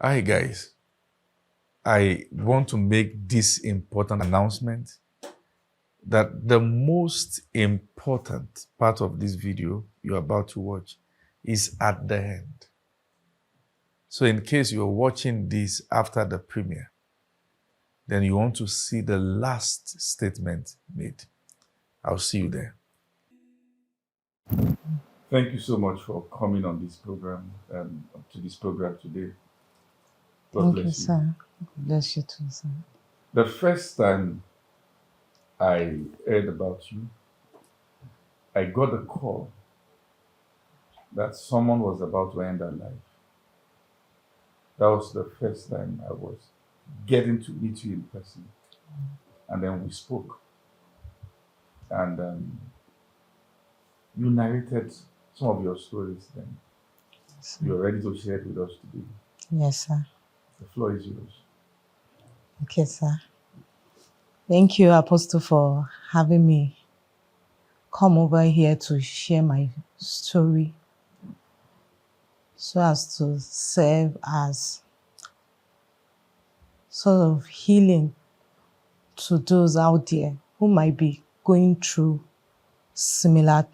Hi guys, I want to make this important announcement that the most important part of this video you're about to watch is at the end. So in case you're watching this after the premiere, then you want to see the last statement made. I'll see you there. Thank you so much for coming on this program, to this program today. God Thank you, bless you. sir. Bless you too, sir. The first time I heard about you, I got a call that someone was about to end their life. That was the first time I was getting to meet you in person. And then we spoke. And you narrated some of your stories then. You're ready to share it with us today. Yes, sir. The floor is yours. Okay, sir. Thank you, Apostle, for having me come over here to share my story so as to serve as sort of healing to those out there who might be going through similar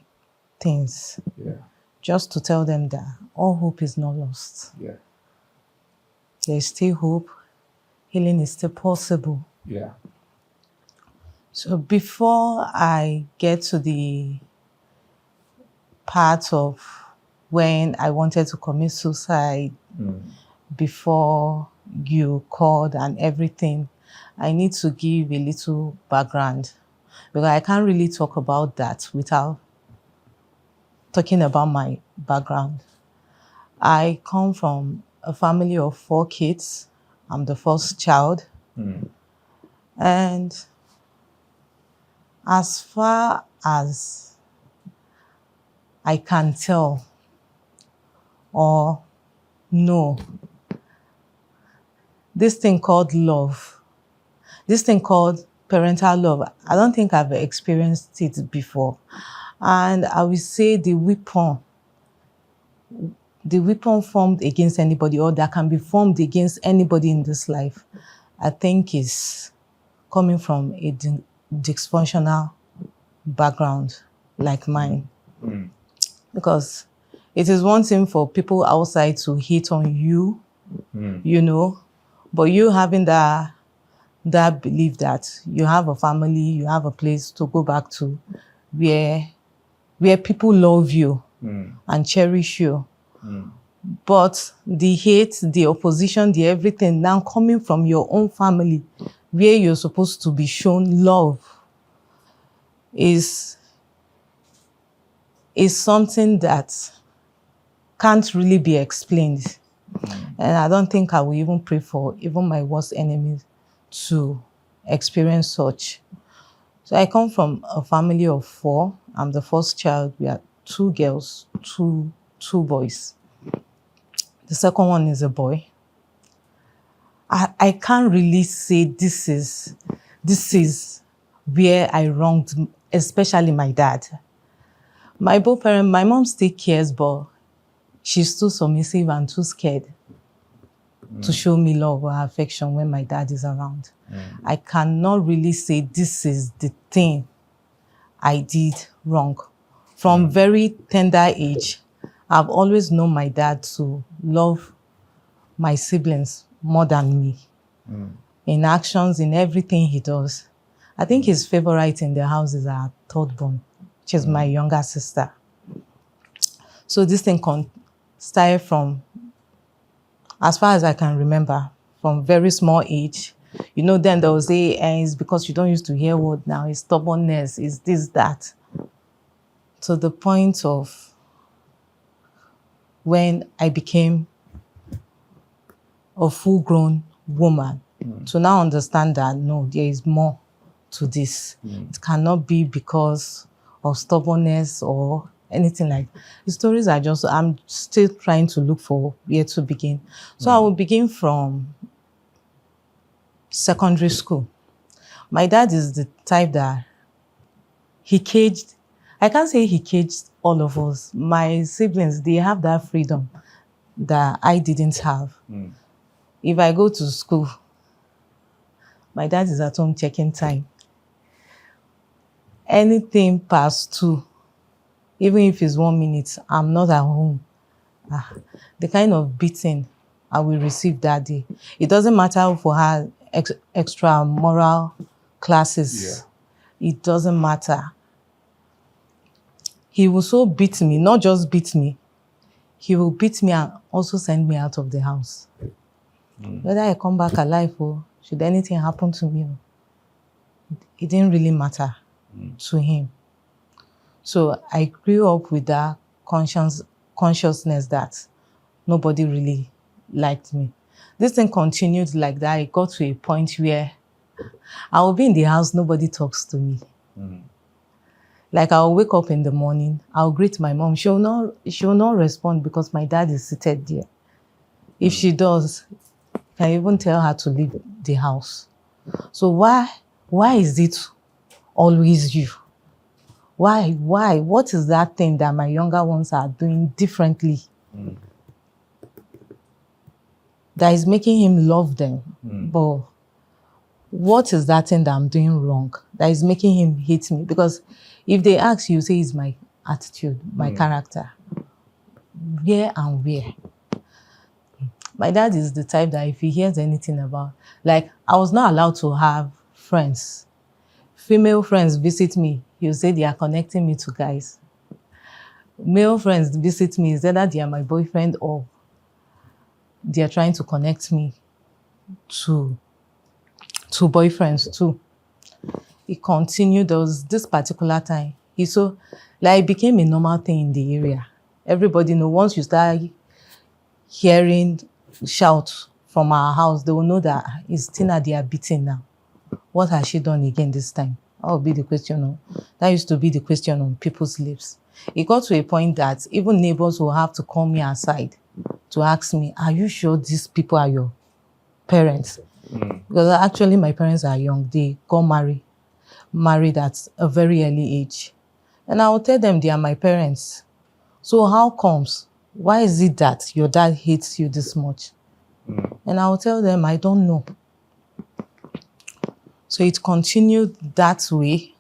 things. Yeah. Just to tell them that all hope is not lost. Yeah. There's still hope. Healing is still possible. Yeah. So before I get to the part of when I wanted to commit suicide, before you called and everything, I need to give a little background because I can't really talk about that without talking about my background. I come from a family of 4 kids. I'm the first child. And as far as I can tell or know, this thing called love, this thing called parental love, I don't think I've experienced it before. And I will say the weapon formed against anybody or that can be formed against anybody in this life, I think is coming from a dysfunctional background like mine. Because it is one thing for people outside to hate on you, you know, but you having that belief that you have a family, you have a place to go back to where people love you and cherish you. But the hate, the opposition, the everything now coming from your own family where you're supposed to be shown love is something that can't really be explained. And I don't think I will even pray for even my worst enemy to experience such. So I come from a family of 4. I'm the first child. We are 2 girls, two boys. The second one is a boy. I can't really say this is where I wronged, especially my dad. My both parents, my mom still cares, but she's too submissive and too scared to show me love or affection when my dad is around. I cannot really say this is the thing I did wrong. From very tender age, I've always known my dad to love my siblings more than me. In actions, in everything he does. I think his favorite in the house is our 3rd born, which is my younger sister. So this thing started from, as far as I can remember, from very small age. You know, then they'll say, it's because you don't used to hear word now, it's stubbornness, it's this, that. To the point of when I became a full-grown woman, to now understand that, no, there is more to this. It cannot be because of stubbornness or anything like that. The stories are just, I'm still trying to look for where to begin. So I will begin from secondary school. My dad is the type that he caged, I can't say he caged all of us. My siblings, they have that freedom that I didn't have. If I go to school, my dad is at home checking time. Anything past 2, even if it's 1 minute, I'm not at home. The kind of beating I will receive that day. It doesn't matter for her extra moral classes. It doesn't matter. He will so beat me, not just beat me. He will beat me and also send me out of the house. Whether I come back alive or should anything happen to me, it didn't really matter to him. So I grew up with that consciousness that nobody really liked me. This thing continued like that. It got to a point where I will be in the house, nobody talks to me. Like I'll wake up in the morning, I'll greet my mom. She will not respond because my dad is seated there. If she does, I can even tell her to leave the house. So why is it always you? Why? What is that thing that my younger ones are doing differently that is making him love them? But what is that thing that I'm doing wrong that is making him hate me? Because if they ask you, say it's my attitude, my character. Where and where? My dad is the type that if he hears anything about, like I was not allowed to have friends. Female friends visit me, he'll say they are connecting me to guys. Male friends visit me, is either they are my boyfriend or they are trying to connect me to boyfriends too. It continued. There was this particular time. It became a normal thing in the area. Everybody know once you start hearing shouts from our house, they will know that it's Tina they are beating now. What has she done again this time? That will be the question. That used to be the question on people's lips. It got to a point that even neighbors will have to call me aside to ask me, are you sure these people are your parents? Because actually my parents are young. They got married at a very early age. And I will tell them they are my parents. So how comes? Why is it that your dad hates you this much? And I will tell them, I don't know. So it continued that way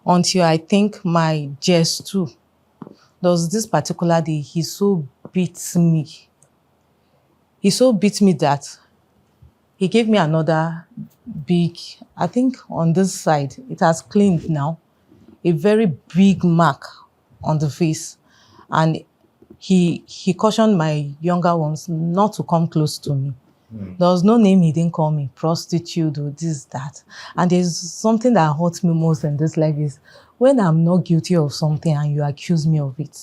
until I think my JS2. There was this particular day, he so beat me. He so beat me that he gave me another big, I think on this side, it has cleaned now, a very big mark on the face. And he cautioned my younger ones not to come close to me. There was no name he didn't call me, prostitute or this, that. And there's something that hurts me most in this life is when I'm not guilty of something and you accuse me of it.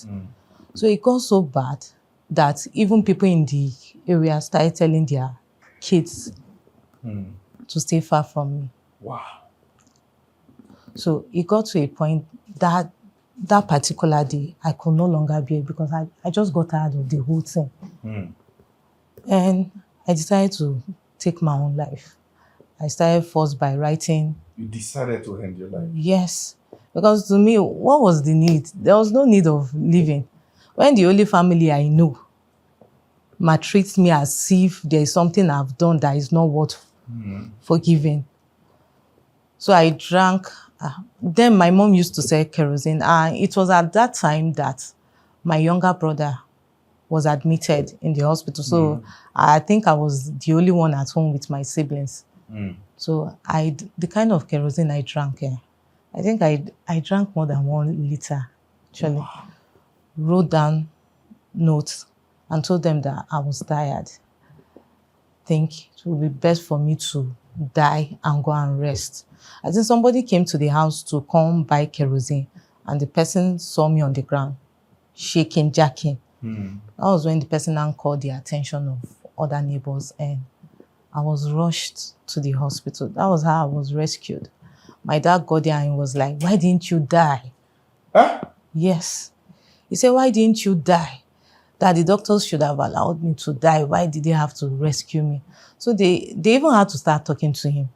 So it got so bad that even people in the area started telling their kids to stay far from me. Wow. So it got to a point that particular day, I could no longer bear because I just got tired of the whole thing. And I decided to take my own life. I started first by writing. You decided to end your life? Yes. Because to me, what was the need? There was no need of living. When the only family I know maltreats me as if there is something I've done that is not worth forgiving. So I drank. Then my mom used to sell kerosene. It was at that time that my younger brother was admitted in the hospital. So I think I was the only one at home with my siblings. So the kind of kerosene I drank, I think I drank more than 1 liter, actually. Wow. Wrote down notes and told them that I was tired. Think it would be best for me to die and go and rest. I think somebody came to the house to come buy kerosene and the person saw me on the ground, shaking, jacking. That was when the person now called the attention of other neighbors and I was rushed to the hospital. That was how I was rescued. My dad got there and was like, why didn't you die? Huh? Yes. He said, why didn't you die? That the doctors should have allowed me to die. Why did they have to rescue me? So they even had to start talking to him.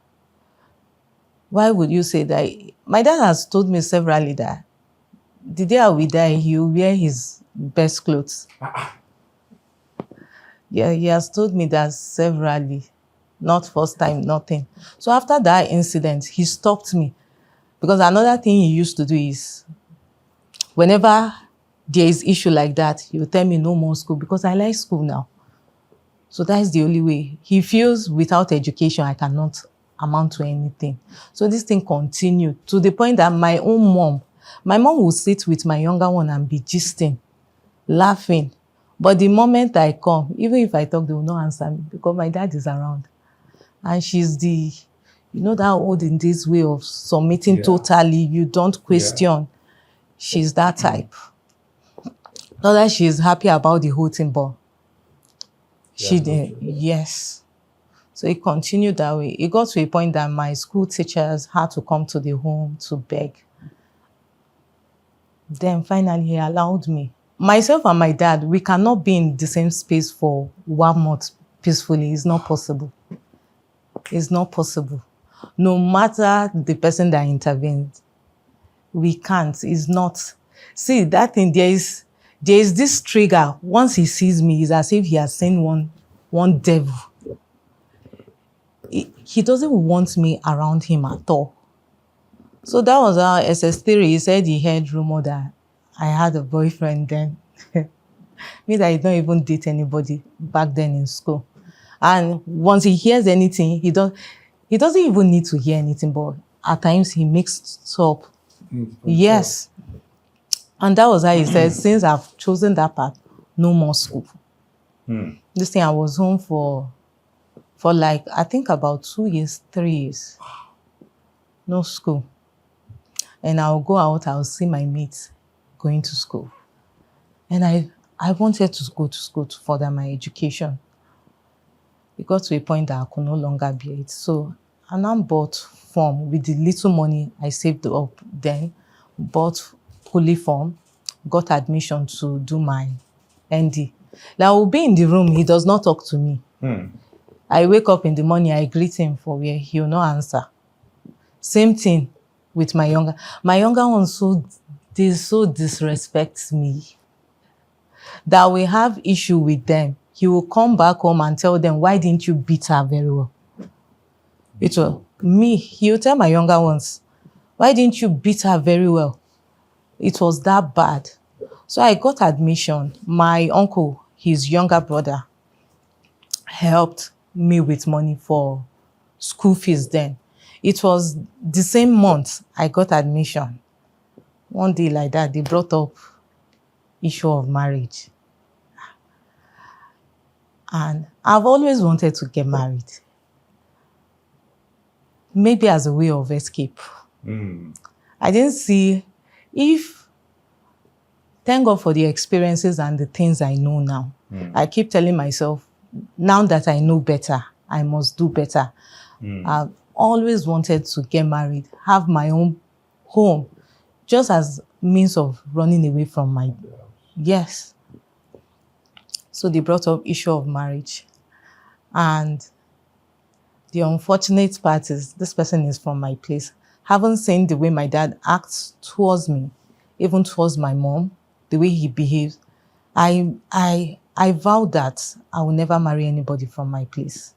Why would you say that? My dad has told me severally that the day I will die, he will wear his best clothes. Yeah, he has told me that severally. not first time, nothing. So after that incident, he stopped me. Because another thing he used to do is, whenever there is issue like that, he will tell me no more school because I like school now. So that is the only way. He feels without education, I cannot amount to anything. So this thing continued to the point that my mom will sit with my younger one and be gisting, laughing. But the moment I come, even if I talk, they will not answer me because my dad is around. And she's the, that olden days way of submitting totally. You don't question. She's that type. Not that she's happy about the whole thing, but she did. Yes. So it continued that way. It got to a point that my school teachers had to come to the home to beg. Then finally he allowed me. Myself and my dad, we cannot be in the same space for 1 month peacefully. It's not possible. It's not possible. No matter the person that intervened, we can't. It's not. See, that thing, there is this trigger. Once he sees me, it's as if he has seen one devil. He doesn't want me around him at all. So that was our SS3. He said he heard rumor that I had a boyfriend then. Me that I don't even date anybody back then in school. And once he hears anything, he doesn't even need to hear anything, but at times he makes up. Yes. And that was how he said, since I've chosen that path, no more school. This thing, I was home for like, I think about 2 years, 3 years. No school. And I'll go out, I'll see my mates going to school. And I wanted to go to school to further my education. It got to a point that I could no longer bear it. So I now bought form with the little money I saved up then, bought Holy form, got admission to do my ND. Like, I will be in the room, he does not talk to me. I wake up in the morning, I greet him for where he will not answer. Same thing with my younger one. So disrespects me that we have issue with them. He will come back home and tell them, why didn't you beat her very well? It was me. He will tell my younger ones, why didn't you beat her very well? It was that bad. So I got admission. My uncle, his younger brother, helped me with money for school fees then. It was the same month I got admission. One day like that, they brought up issue of marriage. And I've always wanted to get married. Maybe as a way of escape. I didn't see thank God for the experiences and the things I know now. I keep telling myself, now that I know better, I must do better. I've always wanted to get married, have my own home, just as means of running away from my... Yes. So they brought up issue of marriage. And the unfortunate part is, this person is from my place. Haven't seen the way my dad acts towards me, even towards my mom, the way he behaves. I vowed that I will never marry anybody from my place.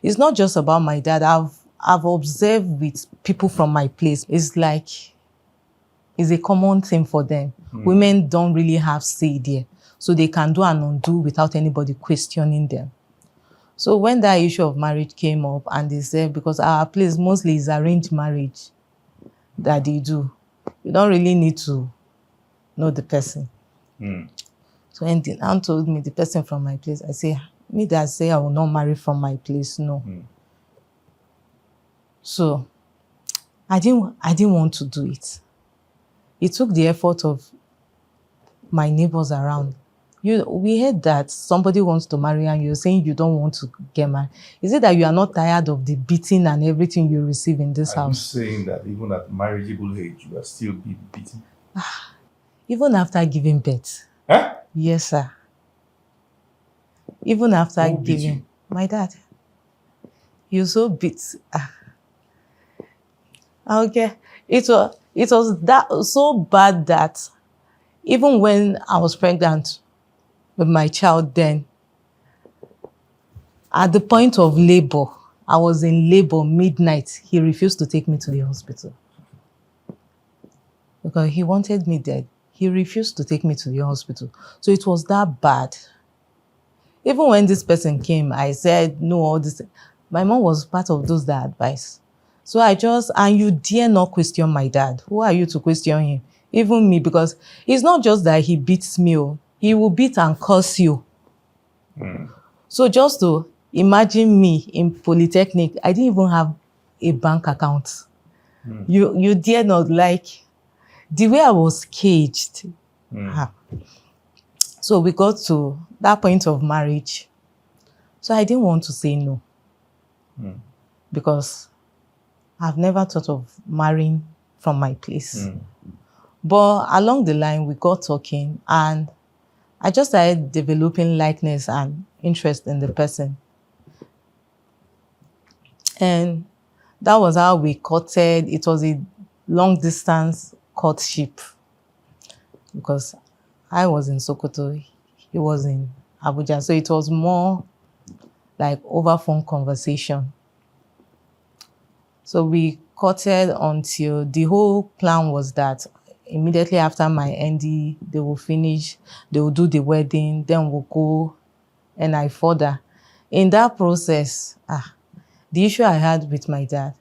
It's not just about my dad. I've observed with people from my place. It's like, it's a common thing for them. Women don't really have say there. So they can do and undo without anybody questioning them. So when that issue of marriage came up, and they said, because our place mostly is arranged marriage that they do, you don't really need to know the person. So when the aunt told me the person from my place, I say, me that say I will not marry from my place, no. So I didn't want to do it. It took the effort of my neighbors around. We heard that somebody wants to marry and you're saying you don't want to get married. Is it that you are not tired of the beating and everything you receive in this house? Are you saying that even at marriageable age, you are still being beaten? Even after giving birth. Huh? Yes, sir. Even after Who beat giving... you? My dad. You so beat... Okay. It was that so bad that even when I was pregnant with my child then, at the point of labor, I was in labor midnight. He refused to take me to the hospital because he wanted me dead. He refused to take me to the hospital. So it was that bad. Even when this person came, I said, no, all this. My mom was part of those that advised. So and you dare not question my dad. Who are you to question him? Even me, because it's not just that he beats me, he will beat and curse you. So just to imagine me in Polytechnic, I didn't even have a bank account. You dare not, like, the way I was caged. So we got to that point of marriage. So I didn't want to say no. Because I've never thought of marrying from my place. But along the line, we got talking and I just started developing likeness and interest in the person. And that was how we courted. It was a long distance courtship because I was in Sokoto, he was in Abuja. So it was more like over phone conversation. So we courted until the whole plan was that immediately after my ND, they will finish, they will do the wedding, then we'll go and I further. In that process, the issue I had with my dad,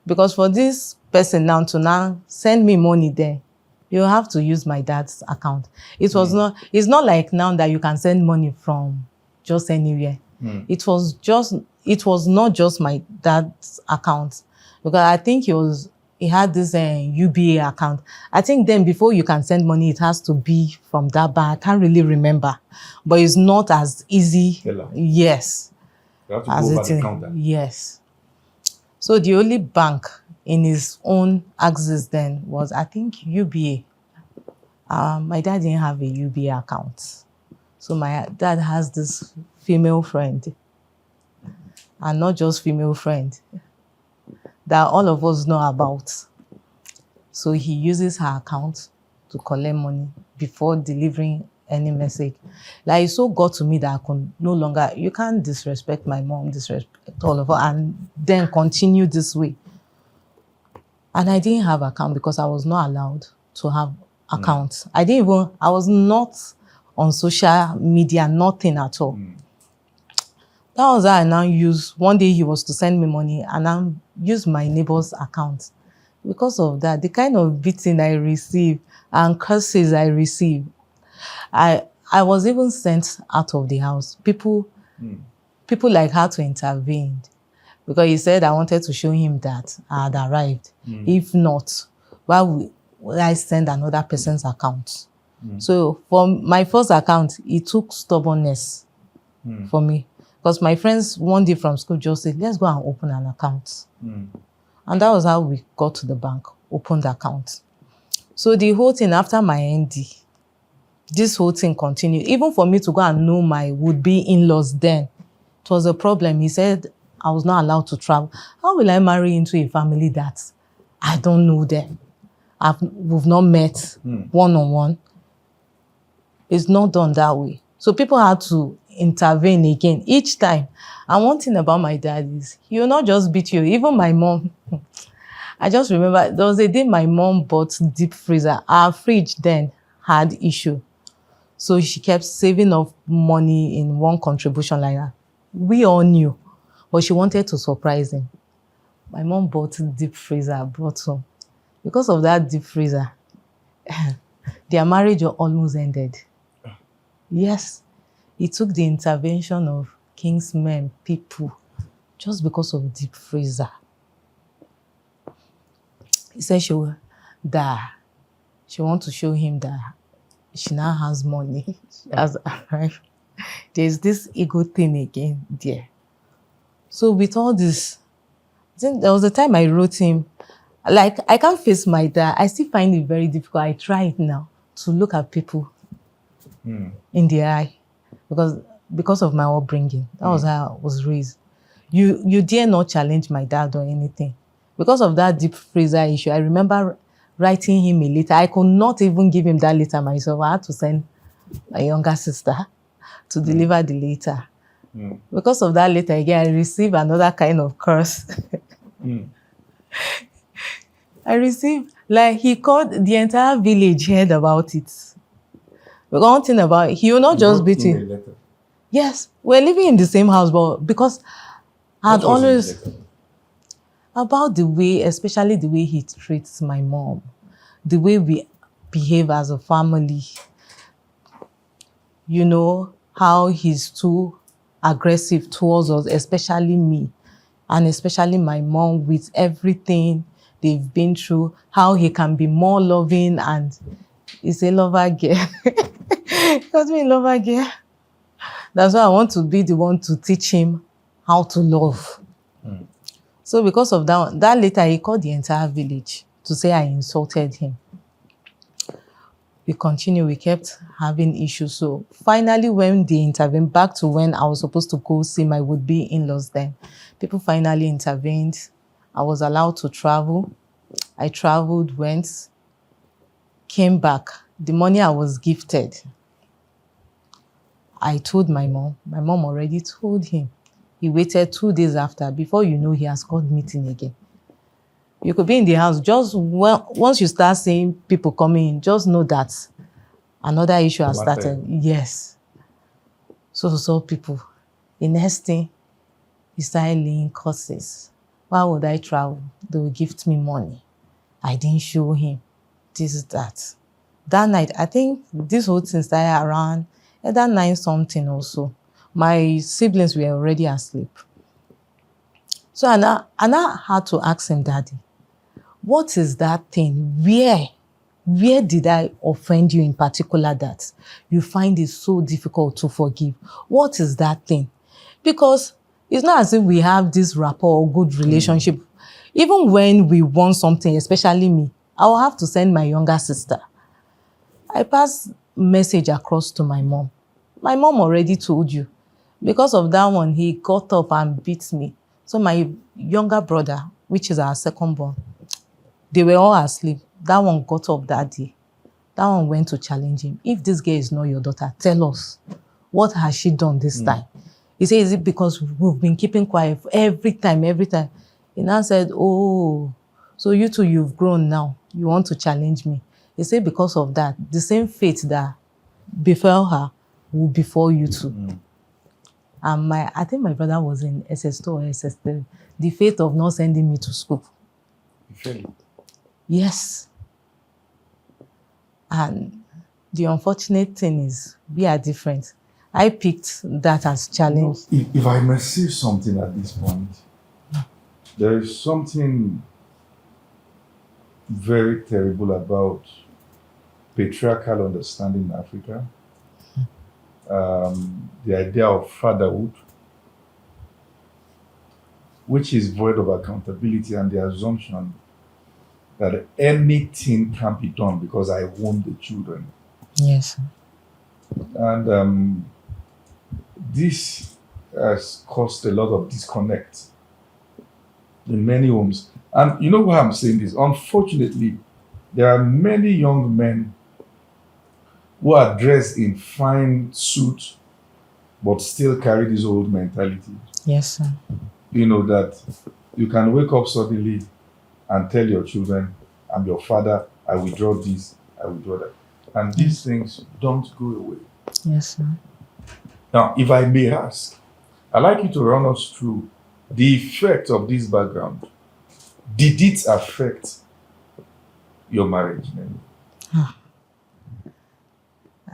because for this person now to now send me money there, you have to use my dad's account. It's not like now that you can send money from just anywhere. It was not just my dad's account, because I think he had this UBA account. I think then before you can send money, it has to be from that bank. I can't really remember, but it's not as easy. Hello. Yes. You have to go over the counter. Yes. So the only bank in his own axis then was, I think, UBA. My dad didn't have a UBA account. So my dad has this female friend, and not just female friend, that all of us know about. So he uses her account to collect money before delivering any message. Like, it so got to me that I could no longer, you can't disrespect my mom, disrespect all of her, and then continue this way. And I didn't have account because I was not allowed to have accounts. I was not on social media, nothing at all. That was how I now used, one day he was to send me money and I used my neighbor's account. Because of that, the kind of beating I received and curses I received, I was even sent out of the house. People like had to intervene because he said I wanted to show him that I had arrived. If not, why would I send another person's account? So for my first account, it took stubbornness for me. Because my friends one day from school just said, let's go and open an account. And that was how we got to the bank, opened the account. So the whole thing after my ND, this whole thing continued. Even for me to go and know my would-be in-laws then, it was a problem. He said I was not allowed to travel. How will I marry into a family that I don't know them? We've not met one-on-one. It's not done that way. So people had to intervene again each time. And one thing about my dad is he will not just beat you. Even my mom, I just remember there was a day my mom bought deep freezer. Our fridge then had issue. So she kept saving up money in one contribution like that. We all knew, but she wanted to surprise him. My mom bought deep freezer, brought some. Because of that deep freezer, their marriage almost ended. Yes, it took the intervention of kingsmen, people, just because of deep freezer. He said she will die. She wants to show him that she now has money. She has arrived. There's this ego thing again there. So with all this, then there was a time I wrote him, like, I can't face my dad. I still find it very difficult. I try it now to look at people in the eye because of my upbringing. That was how I was raised. You dare not challenge my dad or anything. Because of that deep freezer issue, I remember writing him a letter. I could not even give him that letter myself. I had to send my younger sister to deliver the letter. Because of that, later again, I received another kind of curse. I received, like, he called the entire village, heard about it. But one thing about it, he will not just beat you. Yes, we're living in the same house, but because I had always about the way, especially the way he treats my mom, the way we behave as a family, you know, how he's too aggressive towards us, especially me, and especially my mom, with everything they've been through, how he can be more loving, and he's a lover girl. He calls me a lover girl. That's why I want to be the one to teach him how to love. So because of that later he called the entire village to say I insulted him. We continued, we kept having issues. So finally, when they intervened, back to when I was supposed to go see my would-be in-laws then, people finally intervened. I was allowed to travel. I traveled, went, came back. The money I was gifted, I told my mom. My mom already told him. He waited 2 days after. Before you know, he has called meeting again. You could be in the house, just once you start seeing people coming in, just know that another issue has started. Yes. So people. The next thing, he started laying curses. Why would I travel? They will gift me money. I didn't show him. This, that. That night, I think this whole thing started around either 9 something or so. My siblings were already asleep. So I now had to ask him, Daddy, what is that thing? Where did I offend you in particular that you find it so difficult to forgive? What is that thing? Because it's not as if we have this rapport or good relationship. Even when we want something, especially me, I will have to send my younger sister. I pass message across to my mom. My mom already told you. Because of that one, he got up and beat me. So my younger brother, which is our second born, they were all asleep. That one got up that day. That one went to challenge him. If this girl is not your daughter, tell us. What has she done this time? He said, is it because we've been keeping quiet every time? He now said, oh, so you two, you've grown now. You want to challenge me. He said, because of that, the same fate that befell her will befall you too. And I think my brother was in SS2 or SS3. The fate of not sending me to school. Yes. And the unfortunate thing is, we are different. I picked that as challenge. If I may say something at this point, there is something very terrible about patriarchal understanding in Africa. The idea of fatherhood, which is void of accountability, and the assumption that anything can be done because I want the children. Yes. And this has caused a lot of disconnect in many homes. And you know why I'm saying this? Unfortunately, there are many young men who are dressed in fine suits but still carry this old mentality. Yes, sir. You know, that you can wake up suddenly and tell your children, I'm your father, I withdraw this, I withdraw that. And these things don't go away. Yes, sir. Now, if I may ask, I'd like you to run us through the effect of this background. Did it affect your marriage?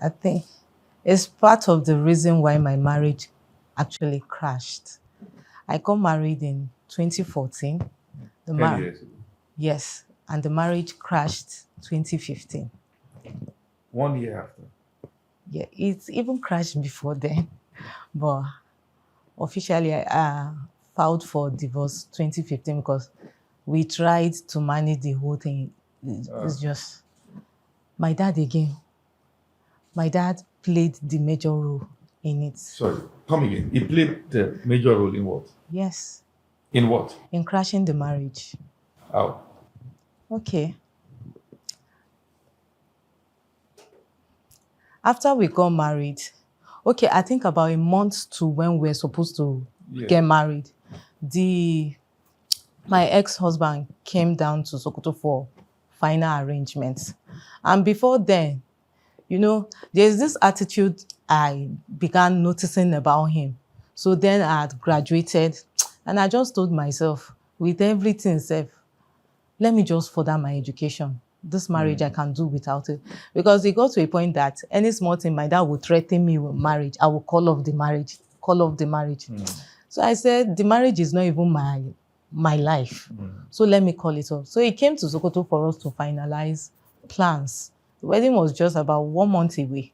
I think it's part of the reason why my marriage actually crashed. I got married in 2014. 10 years ago. Yes, and the marriage crashed 2015. 1 year after. Yeah, it even crashed before then, but officially I filed for divorce 2015 because we tried to manage the whole thing. It's just my dad again. My dad played the major role in it. Sorry, come again. He played the major role in what? Yes. In what? In crashing the marriage. How? Okay. After we got married, Okay, I think about a month to when we're supposed to get married. My ex-husband came down to Sokoto for final arrangements. And before then, there's this attitude I began noticing about him. So then I had graduated and I just told myself, with everything safe, let me just further my education. This marriage I can do without it. Because it got to a point that any small thing my dad would threaten me with marriage. I would call off the marriage. So I said, the marriage is not even my life. So let me call it off. So he came to Sokoto for us to finalize plans. The wedding was just about 1 month away.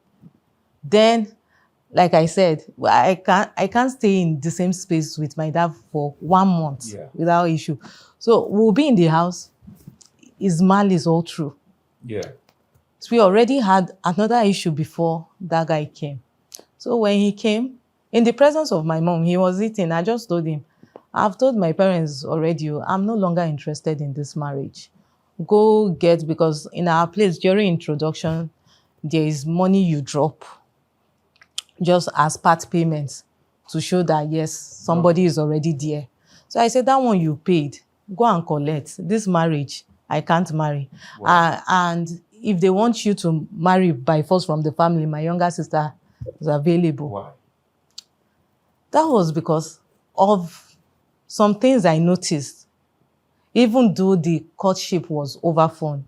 Then, like I said, I can't stay in the same space with my dad for 1 month without issue. So we'll be in the house. His malice all through. Yeah. So we already had another issue before that guy came. So when he came, in the presence of my mom, he was eating. I just told him, I've told my parents already, I'm no longer interested in this marriage. Go get, because in our place, during introduction, there is money you drop just as part payment to show that, yes, somebody is already there. So I said, that one you paid, go and collect. This marriage, I can't marry. Wow. And if they want you to marry by force from the family, my younger sister is available. Why? That was because of some things I noticed. Even though the courtship was over phone,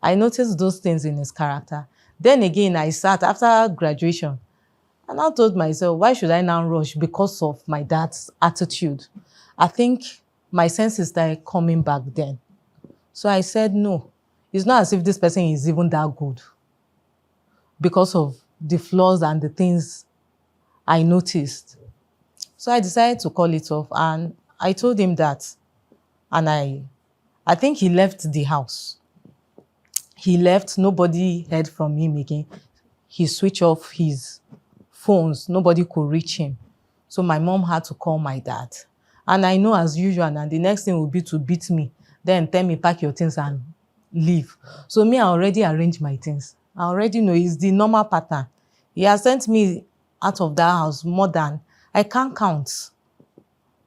I noticed those things in his character. Then again, I sat after graduation and I told myself, why should I now rush because of my dad's attitude? I think my senses started coming back then. So I said, no, it's not as if this person is even that good because of the flaws and the things I noticed. So I decided to call it off and I told him that. And I think he left the house. He left, nobody heard from him again. He switched off his phones, nobody could reach him. So my mom had to call my dad. And I know as usual, and the next thing would be to beat me, then tell me, pack your things and leave. So me, I already arranged my things. I already know it's the normal pattern. He has sent me out of that house more than I can't count.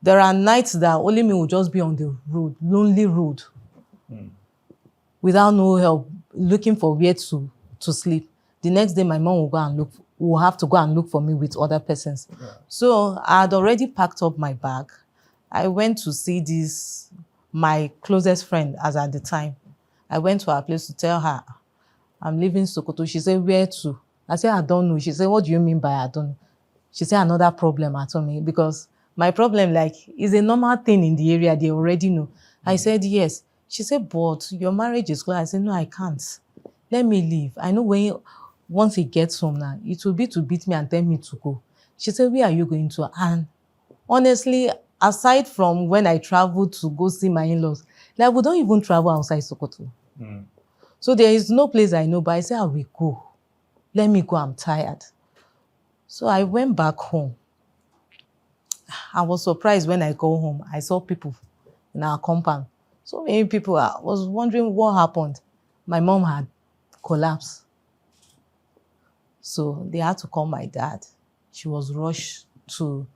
There are nights that only me will just be on the road, lonely road, without no help, looking for where to sleep. The next day, my mom will have to go and look for me with other persons. Yeah. So I had already packed up my bag. I went to see my closest friend as at the time. I went to her place to tell her, I'm leaving Sokoto. She said, where to? I said, I don't know. She said, what do you mean by I don't know? She said, another problem at me, because my problem, is a normal thing in the area. They already know. I said, yes. She said, but your marriage is closed. I said, no, I can't. Let me leave. I know once he gets home now, it will be to beat me and tell me to go. She said, where are you going to? And honestly, aside from when I traveled to go see my in-laws, we don't even travel outside Sokoto. So there is no place I know, but I said, I will go. Let me go, I'm tired. So I went back home. I was surprised when I go home. I saw people in our compound. So many people. I was wondering what happened. My mom had collapsed. So they had to call my dad. She was rushed to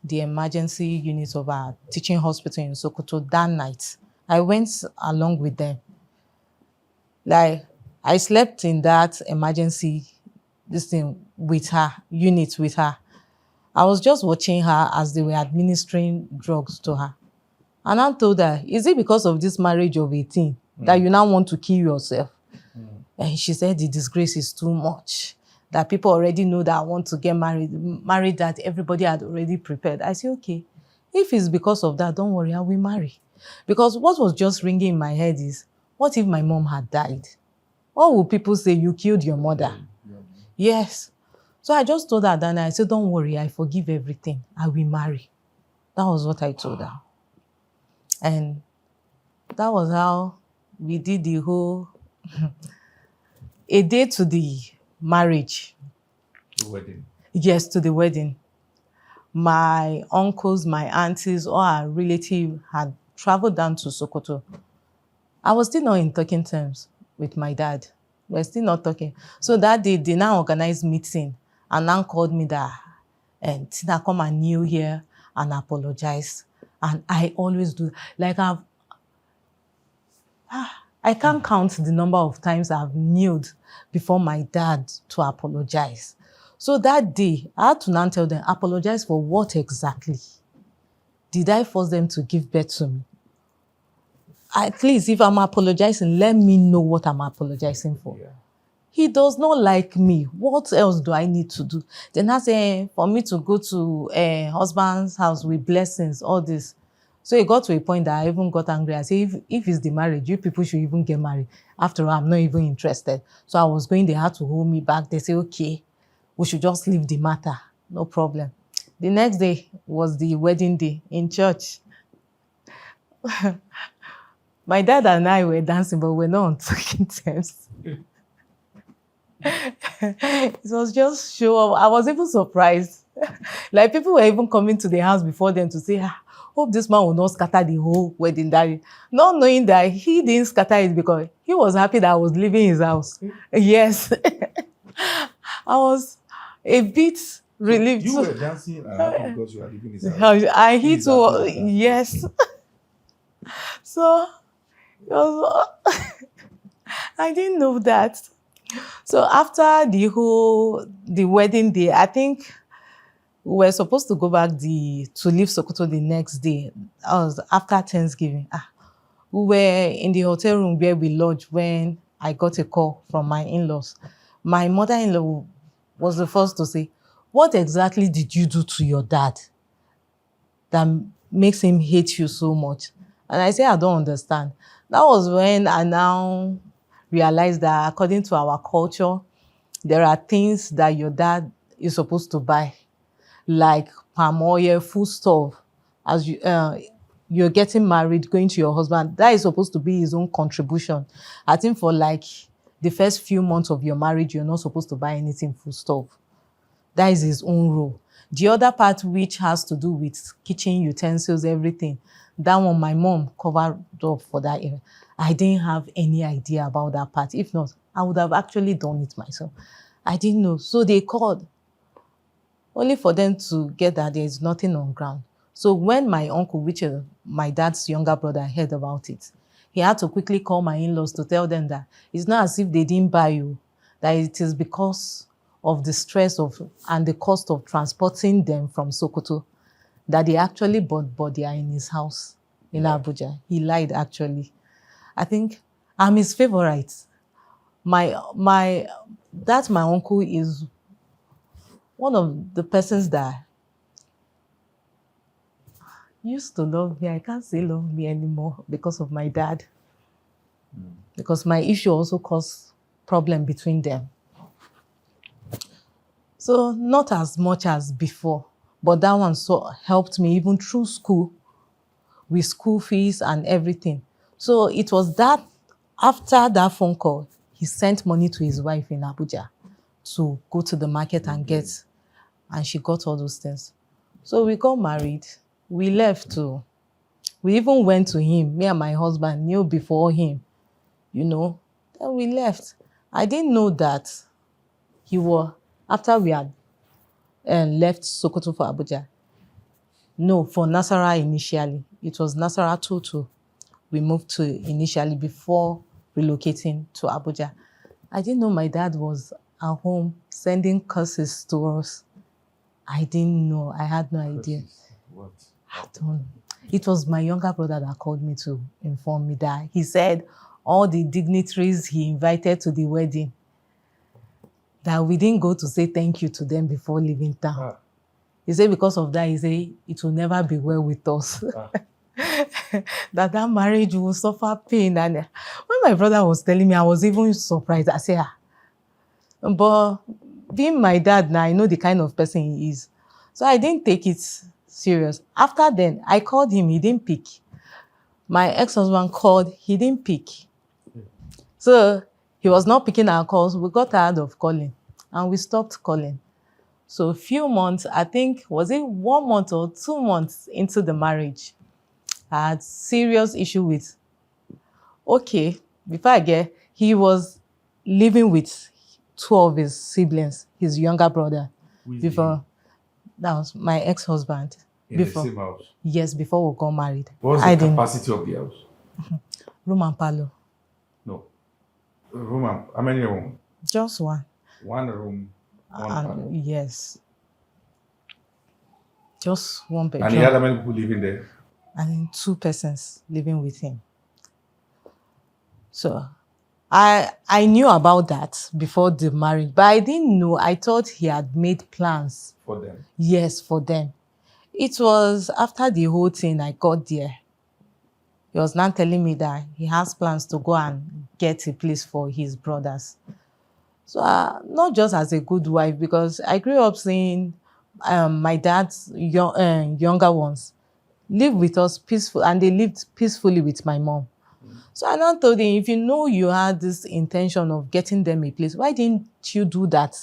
the emergency unit of our teaching hospital in Sokoto that night. I went along with them. I slept in that emergency unit with her. I was just watching her as they were administering drugs to her. And I told her, is it because of this marriage of 18 that you now want to kill yourself? And she said the disgrace is too much, that people already know that I want to get married, that everybody had already prepared. I said, okay, if it's because of that, don't worry, I will marry. Because what was just ringing in my head is, what if my mom had died? What would people say? You killed your mother. Yes. So I just told her that night, I said, don't worry, I forgive everything. I will marry. That was what I told her. And that was how we did the whole a day to the marriage. The wedding. Yes, to the wedding. My uncles, my aunties, all our relatives had traveled down to Sokoto. I was still not in talking terms with my dad. We're still not talking. So that day, they now organized meeting and now called me that, and Tina, come and kneel here and apologize. And I always do. Like I can't count the number of times I've kneeled before my dad to apologize. So that day, I had to now tell them, apologize for what exactly? Did I force them to give birth to me? At least if I'm apologizing, let me know what I'm apologizing for. Yeah. He does not like me. What else do I need to do? Then I say, for me to go to a husband's house with blessings, all this. So it got to a point that I even got angry. I said, if it's the marriage, you people should even get married. After all, I'm not even interested. So I was going, they had to hold me back. They say, okay, we should just leave the matter. No problem. The next day was the wedding day in church. My dad and I were dancing, but we're not on talking terms. It was just show off. I was even surprised. Like people were even coming to the house before them to say, hope this man will not scatter the whole wedding day. Not knowing that he didn't scatter it because he was happy that I was leaving his house. Yes. I was a bit relieved. You were dancing and happy because you were leaving his house. I hit to, yes. So it was, I didn't know that. So after the wedding day, I think we were supposed to go back to leave Sokoto the next day. That was after Thanksgiving. We were in the hotel room where we lodged when I got a call from my in-laws. My mother-in-law was the first to say, what exactly did you do to your dad that makes him hate you so much? And I say, I don't understand. That was when I now realized that according to our culture, there are things that your dad is supposed to buy, like palm oil, food stuff. As you're getting married, going to your husband, that is supposed to be his own contribution. I think for like the first few months of your marriage, you're not supposed to buy anything food stuff. That is his own role. The other part, which has to do with kitchen utensils, everything, that one my mom covered up for that area. I didn't have any idea about that part. If not, I would have actually done it myself. I didn't know. So they called, only for them to get that there is nothing on ground. So when my uncle, which is my dad's younger brother, heard about it, he had to quickly call my in-laws to tell them that it's not as if they didn't buy you, that it is because of the stress of and the cost of transporting them from Sokoto that they actually bought, but they are in his house in Abuja. He lied, actually. I think I'm his favorite. My uncle is one of the persons that used to love me. I can't say love me anymore because of my dad. Because my issue also caused problem between them. So not as much as before, but that one helped me even through school, with school fees and everything. So it was that after that phone call, he sent money to his wife in Abuja to go to the market and get, and she got all those things. So we got married. We left too. We even went to him. Me and my husband knew before him, Then we left. I didn't know that after we had left Sokoto for Abuja. No, for Nasarawa initially. It was Nasarawa Toto we moved to initially before relocating to Abuja. I didn't know my dad was at home sending curses to us. I didn't know. I had no idea. What? I don't know. It was my younger brother that called me to inform me that he said all the dignitaries he invited to the wedding, that we didn't go to say thank you to them before leaving town. He said because of that, he said it will never be well with us. that marriage will suffer pain. And when my brother was telling me, I was even surprised. I said, but being my dad now, I know the kind of person he is. So I didn't take it serious. After then, I called him, he didn't pick. My ex-husband called, he didn't pick. So he was not picking our calls. We got tired of calling and we stopped calling. So a few months, I think, was it 1 month or 2 months into the marriage, I had serious issue with, he was living with 2 of his siblings, his younger brother. Who is before. That was my ex-husband. in Before. the same house? Yes, before we got married. What was I the didn't. capacity of the house? Room and parlor. No. How many rooms? Just one. One room, one And parlor. yes. Just one bedroom. And he had how many people living there? And then 2 persons living with him. So I knew about that before the marriage, but I didn't know. I thought he had made plans. For them. Yes, for them. It was after the whole thing I got there. He was now telling me that he has plans to go and get a place for his brothers. So not just as a good wife, because I grew up seeing my dad's younger ones live with us peaceful, and they lived peacefully with my mom. So I now told him, if you know you had this intention of getting them a place, why didn't you do that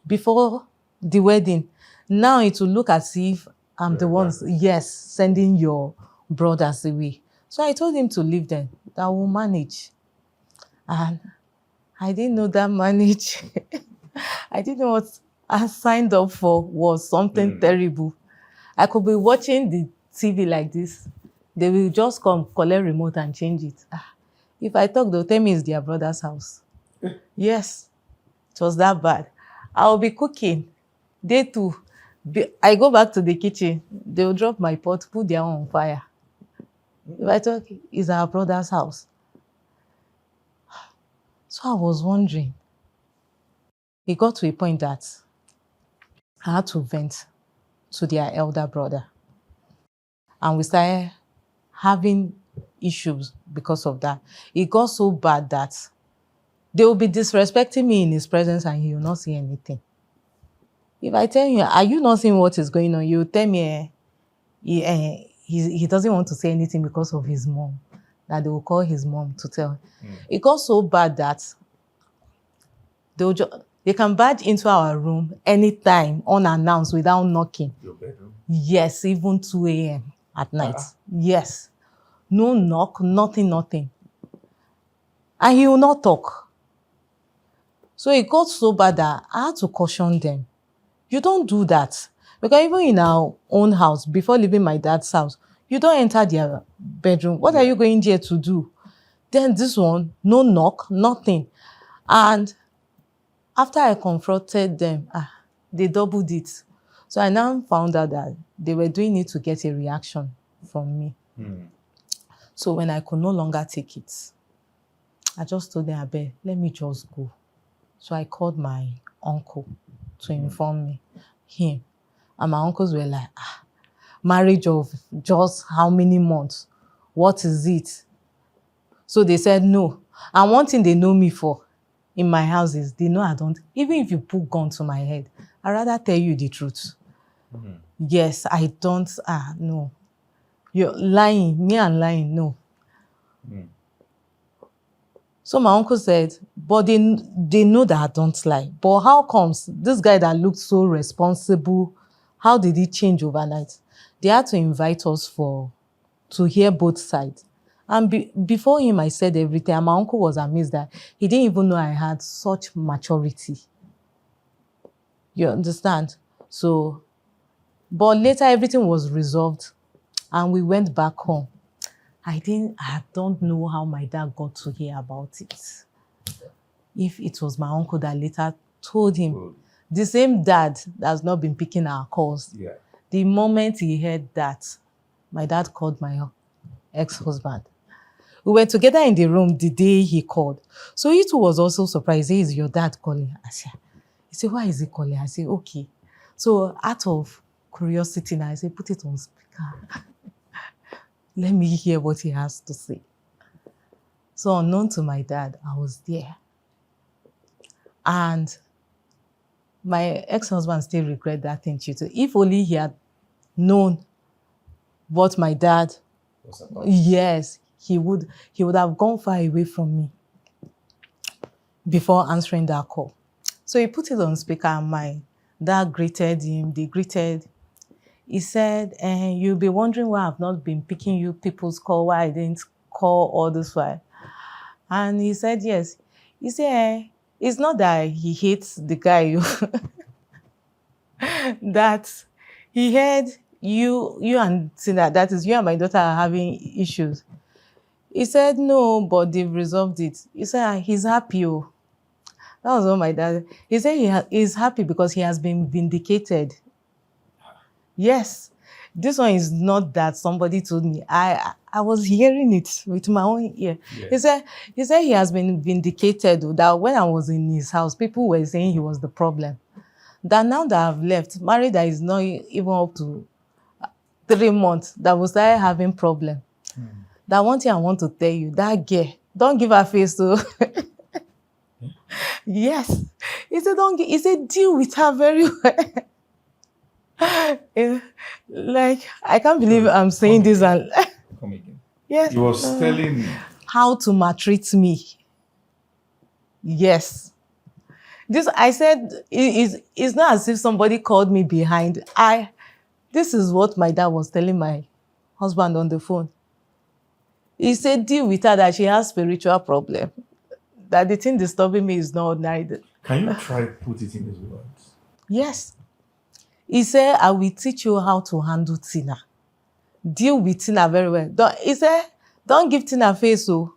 before the wedding? Now it will look as if I'm the ones, yes, sending your brothers away. So I told him to leave them, that will manage. And I didn't know that manage. I didn't know what I signed up for was something terrible. I could be watching the TV like this. They will just come, collect remote and change it. If I talk, they'll tell me it's their brother's house. Yes, it was that bad. I'll be cooking. They too. I go back to the kitchen. They'll drop my pot, put their own on fire. If I talk, it's our brother's house. So I was wondering. It got to a point that I had to vent to their elder brother. And we started having issues because of that. It got so bad that they will be disrespecting me in his presence and he will not see anything. If I tell you, are you not seeing what is going on? You tell me he doesn't want to say anything because of his mom, that they will call his mom to tell. It got so bad that they can barge into our room anytime unannounced without knocking. Your bedroom? Yes, even 2 a.m. at night. Yes. No knock, nothing. And he will not talk. So it got so bad that I had to caution them. You don't do that. Because even in our own house, before leaving my dad's house, you don't enter their bedroom. What are you going there to do? Then this one, no knock, nothing. And after I confronted them, they doubled it. So I now found out that they were doing it to get a reaction from me. So when I could no longer take it, I just told them, I beg, let me just go. So I called my uncle to inform him. And my uncles were like, marriage of just how many months? What is it? So they said no. And one thing they know me for in my house is they know I don't, even if you put gun to my head, I'd rather tell you the truth. Yes, I don't, no. You're lying, me and lying, no. So my uncle said, but they know that I don't lie. But how comes this guy that looked so responsible, how did he change overnight? They had to invite us to hear both sides. And before him, I said everything. And my uncle was amazed that he didn't even know I had such maturity. You understand? So, but later everything was resolved and we went back home. I don't know how my dad got to hear about it. If it was my uncle that later told him, the same dad that's not been picking our calls. Yeah. The moment he heard that, my dad called my ex-husband. We were together in the room the day he called. So he too was also surprised. He is your dad calling. He said, why is he calling? I said, okay. So out of curiosity now, I said, put it on speaker. Let me hear what he has to say. So unknown to my dad, I was there. And my ex-husband still regret that thing too. If only he had known what my dad was about. Yes, he would have gone far away from me before answering that call. So he put it on speaker and my dad greeted him. They greeted. He said, you'll be wondering why I've not been picking you people's call, why I didn't call all this while. And he said, yes. He said, it's not that he hates the guy. that he heard you and Tina, that is you and my daughter are having issues. He said, no, but they've resolved it. He said, he's happy. Oh. That was what my dad, he said he's happy because he has been vindicated. Yes, this one is not that somebody told me. I was hearing it with my own ear. Yeah. He said he has been vindicated, that when I was in his house, people were saying he was the problem. That now that I've left, married that is not even up to 3 months, that will start having problem. That one thing I want to tell you, that girl, don't give her face to. Yes. He said, he said, deal with her very well. Like, I can't believe I'm saying this. And Come again. Yes. He was telling me how to maltreat me. Yes. This, I said, it's not as if somebody called me behind. This is what my dad was telling my husband on the phone. He said, deal with her, that she has spiritual problem. That the thing disturbing me is not ordinary. Can you try put it in his words? Yes. He said, I will teach you how to handle Tina. Deal with Tina very well. He said, don't give Tina face. So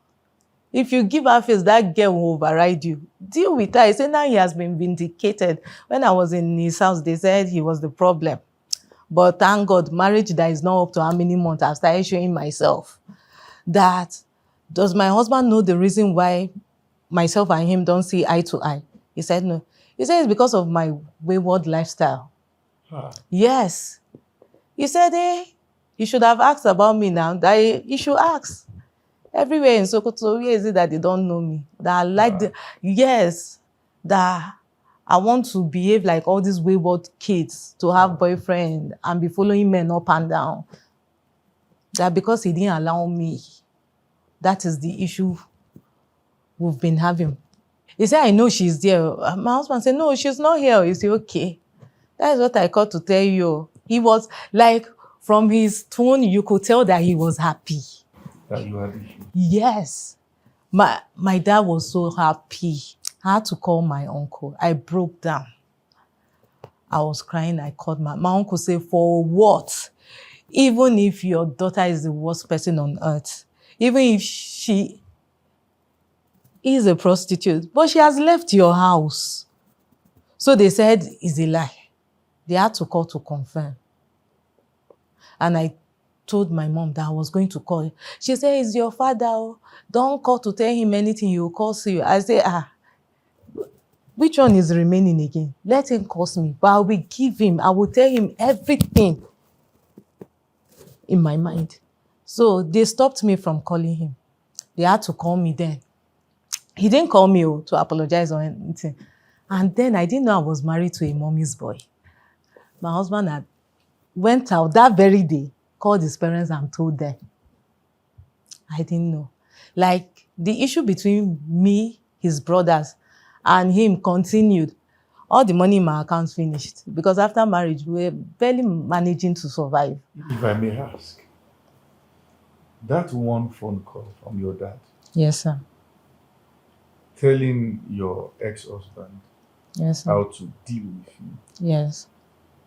if you give her face, that girl will override you. Deal with her. He said, now he has been vindicated. When I was in his house, they said he was the problem. But thank God, marriage that is not up to how many months, I started showing myself that, does my husband know the reason why myself and him don't see eye to eye? He said, no. He said, it's because of my wayward lifestyle. Yes. He said, hey, you should have asked about me now. That you should ask. Everywhere in Sokoto, where is it that they don't know me? That I like yes, that I want to behave like all these wayward kids, to have boyfriend and be following men up and down. That because he didn't allow me, that is the issue we've been having. He said, I know she's there. My husband said, no, she's not here. He said, okay. That is what I called to tell you. He was like, from his tone, you could tell that he was happy. That you had issues? Yes. My dad was so happy. I had to call my uncle. I broke down. I was crying. I called my uncle, said, for what? Even if your daughter is the worst person on earth, even if she is a prostitute, but she has left your house. So they said, it's a lie. They had to call to confirm. And I told my mom that I was going to call. She said, it's your father. Don't call to tell him anything. He will curse you. I say, which one is remaining again? Let him curse me. But I will give him. I will tell him everything in my mind. So they stopped me from calling him. They had to call me then. He didn't call me to apologize or anything. And then I didn't know I was married to a mommy's boy. My husband had went out that very day, called his parents and told them. I didn't know. Like, the issue between me, his brothers, and him continued. All the money in my account finished. Because after marriage, we were barely managing to survive. If I may ask, that one phone call from your dad. Yes, sir. Telling your ex-husband, yes, sir, how to deal with you. Yes.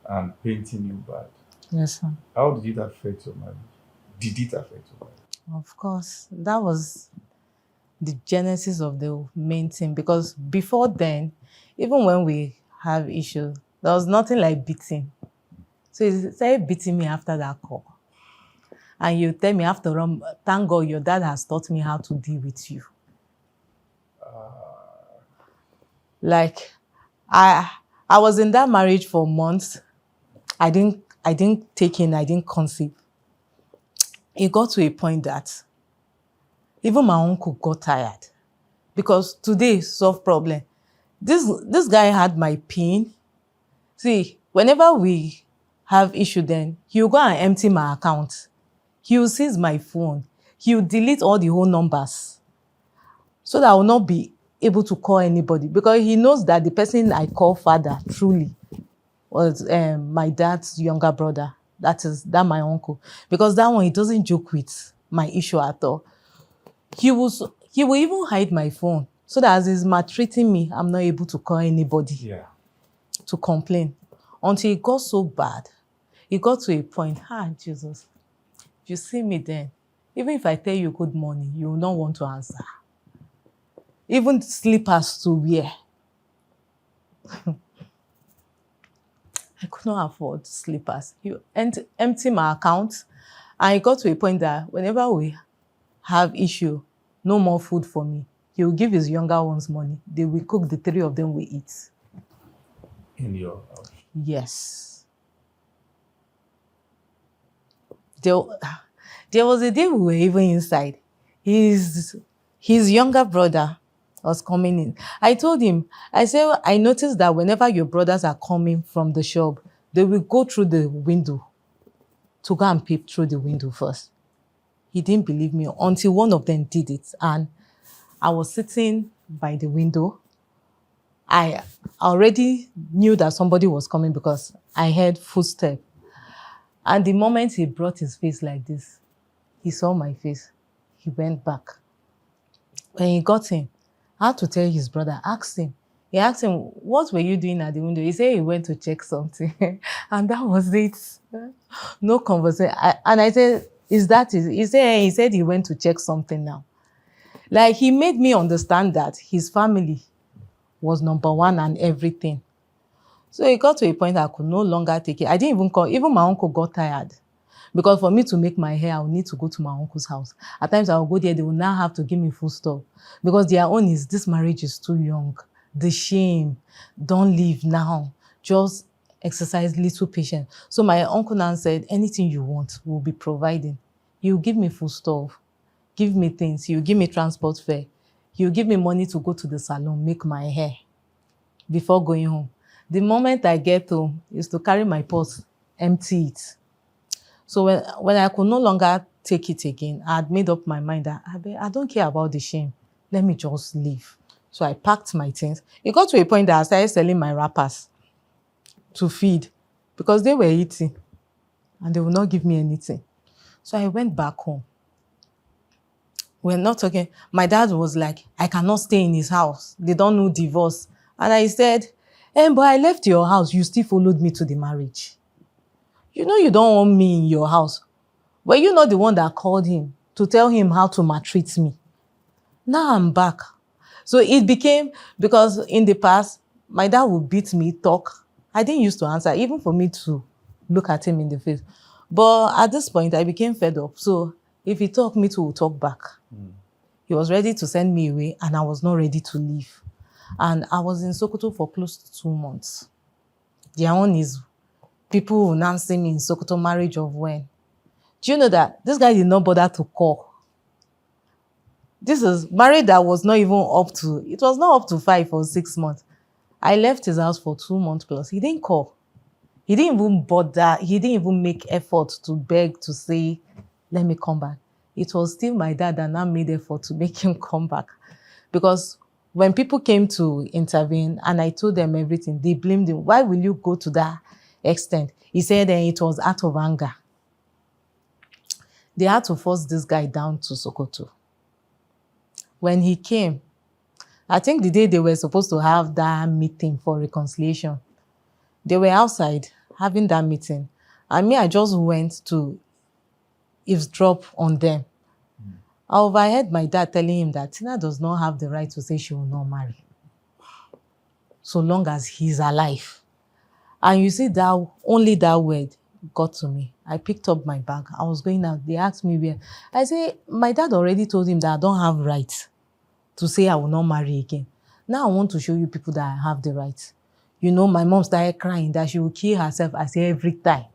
And painting you bad. Yes, sir. How did it affect your marriage? Did it affect your marriage? Of course. That was the genesis of the main thing. Because before then, even when we have issues, there was nothing like beating. So he started beating me after that call. And you tell me after all, thank God your dad has taught me how to deal with you. Like, I was in that marriage for months. I didn't take in, I didn't conceive. It got to a point that even my uncle got tired. Because today, solve problem. This guy had my PIN. See, whenever we have issue then, he'll go and empty my account. He'll seize my phone. He'll delete all the whole numbers. So that I will not be able to call anybody. Because he knows that the person I call father, truly, was my dad's younger brother. That my uncle. Because that one, he doesn't joke with my issue at all. He will even hide my phone. So that as he's maltreating me, I'm not able to call anybody to complain. until it got so bad. It got to a point, Jesus, if you see me then, even if I tell you good morning, you will not want to answer. Even slippers to wear. I could not afford slippers. You empty my account, and it got to a point that whenever we have issue, no more food for me, he will give his younger ones money. They will cook, the three of them will eat. In your house? Yes. There was a day we were even inside. His younger brother was coming in. I told him, I said, I noticed that whenever your brothers are coming from the shop, they will go through the window to go and peep through the window first. He didn't believe me until one of them did it. And I was sitting by the window. I already knew that somebody was coming because I heard footsteps. And the moment he brought his face like this, he saw my face. He went back. When he got in, I had to tell his brother, ask him. He asked him, what were you doing at the window? He said he went to check something. And that was it. No conversation. And I said, is that it? He said he went to check something now. Like, he made me understand that his family was number one and everything. So it got to a point I could no longer take it. I didn't even call. Even my uncle got tired. Because for me to make my hair, I would need to go to my uncle's house. At times I would go there, they would now have to give me full stop. Because their own is, this marriage is too young. The shame, don't leave now. Just exercise little patience. So my uncle now said, anything you want, we'll be providing. You give me food stuff, give me things, you give me transport fare, you give me money to go to the salon, make my hair before going home. The moment I get home is to carry my purse, empty it. So when I could no longer take it again, I had made up my mind that I don't care about the shame. Let me just leave. So I packed my things. It got to a point that I started selling my wrappers to feed because they were eating and they would not give me anything. So I went back home. We're not talking. My dad was like, I cannot stay in his house. They don't know divorce. And I said, but I left your house. You still followed me to the marriage. You know you don't want me in your house. Were you not the one that called him to tell him how to maltreat me? Now I'm back. So it became, because in the past, my dad would beat me, talk. I didn't used to answer, even for me to look at him in the face. But at this point, I became fed up. So if he talked, me too will talk back. He was ready to send me away, and I was not ready to leave. And I was in Sokoto for close to 2 months. Their own is, people will now see me in Sokoto, marriage of when. Do you know that this guy did not bother to call? This is marriage that was not even up to, it was not up to 5 or 6 months. I left his house for 2 months plus. He didn't call. He didn't even bother. He didn't even make effort to beg, to say, let me come back. It was still my dad that now made effort to make him come back. Because when people came to intervene and I told them everything, they blamed him. Why will you go to that extent? He said it was out of anger. They had to force this guy down to Sokoto. When he came, I think the day they were supposed to have that meeting for reconciliation, they were outside having that meeting. And me, I just went to eavesdrop on them. I overheard my dad telling him that Tina does not have the right to say she will not marry, so long as he's alive. And you see, that only that word got to me. I picked up my bag. I was going out. They asked me where. I say, my dad already told him that I don't have right to say I will not marry again. Now I want to show you people that I have the right. You know, my mom started crying that she will kill herself, I say, every time.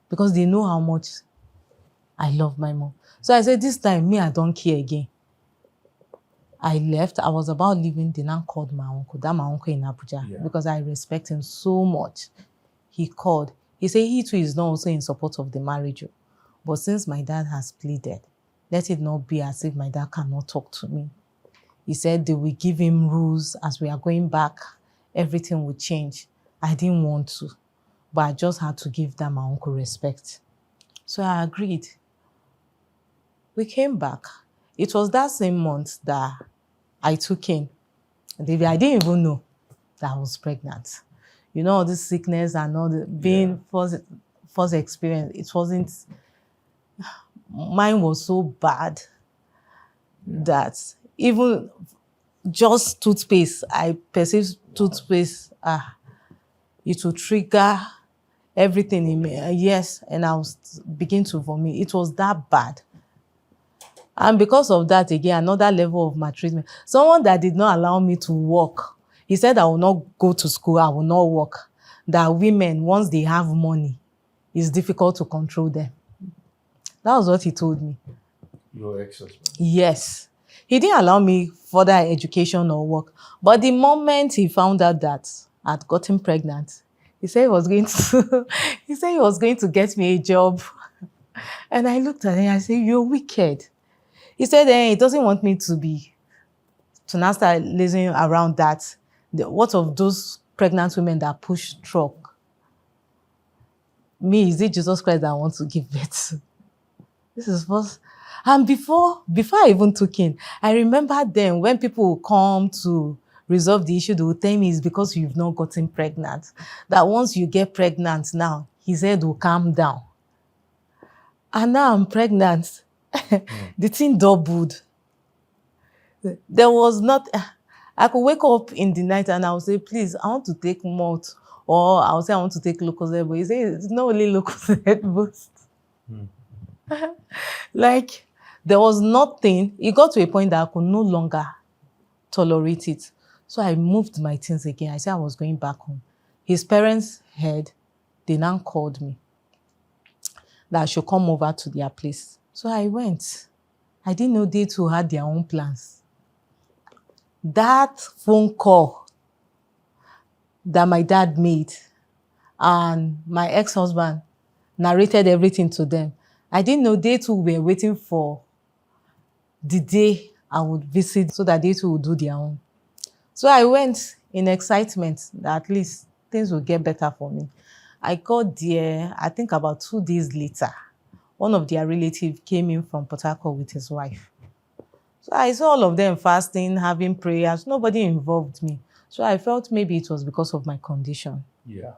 Because they know how much I love my mom. So I said, this time, me, I don't care again. I left. I was about leaving. They now called my uncle. That my uncle in Abuja. Because I respect him so much. He called. He said he too is not also in support of the marriage. But since my dad has pleaded, let it not be as if my dad cannot talk to me. He said they will give him rules as we are going back. Everything will change. I didn't want to. But I just had to give that my uncle respect. So I agreed. We came back. It was that same month that I took in. I didn't even know that I was pregnant. You know, all this sickness and all the being first experience. It wasn't, mine was so bad that even just toothpaste, I perceived toothpaste, it will trigger everything in me. Yes, and I was begin to vomit. It was that bad. And because of that, again, another level of maltreatment. Someone that did not allow me to work. He said I will not go to school, I will not work. That women, once they have money, it's difficult to control them. That was what he told me. Your ex-husband? Yes. He didn't allow me further education or work. But the moment he found out that I'd gotten pregnant, he said he was going to get me a job. And I looked at him, I said, you're wicked. He said he doesn't want me to now start lazing around that. What of those pregnant women that push truck? Me, is it Jesus Christ that I want to give birth to? This is first. And before I even took in, I remember then when people will come to resolve the issue, they will tell me it's because you've not gotten pregnant. That once you get pregnant now, his head will calm down. And now I'm pregnant. The thing doubled. There was not, I could wake up in the night and I would say, please, I want to take malt. Or I would say, I want to take Lucozade. But he said, it's not only Lucozade boost. Like, there was nothing. It got to a point that I could no longer tolerate it. So I moved my things again. I said I was going back home. His parents heard. They now called me that I should come over to their place. So I went. I didn't know they too had their own plans. That phone call that my dad made and my ex-husband narrated everything to them. I didn't know they too were waiting for the day I would visit so that they too would do their own. So I went in excitement that at least things will get better for me. I got there, I think about 2 days later. One of their relatives came in from Port Harcourt with his wife. So I saw all of them fasting, having prayers. Nobody involved me. So I felt maybe it was because of my condition. Yeah.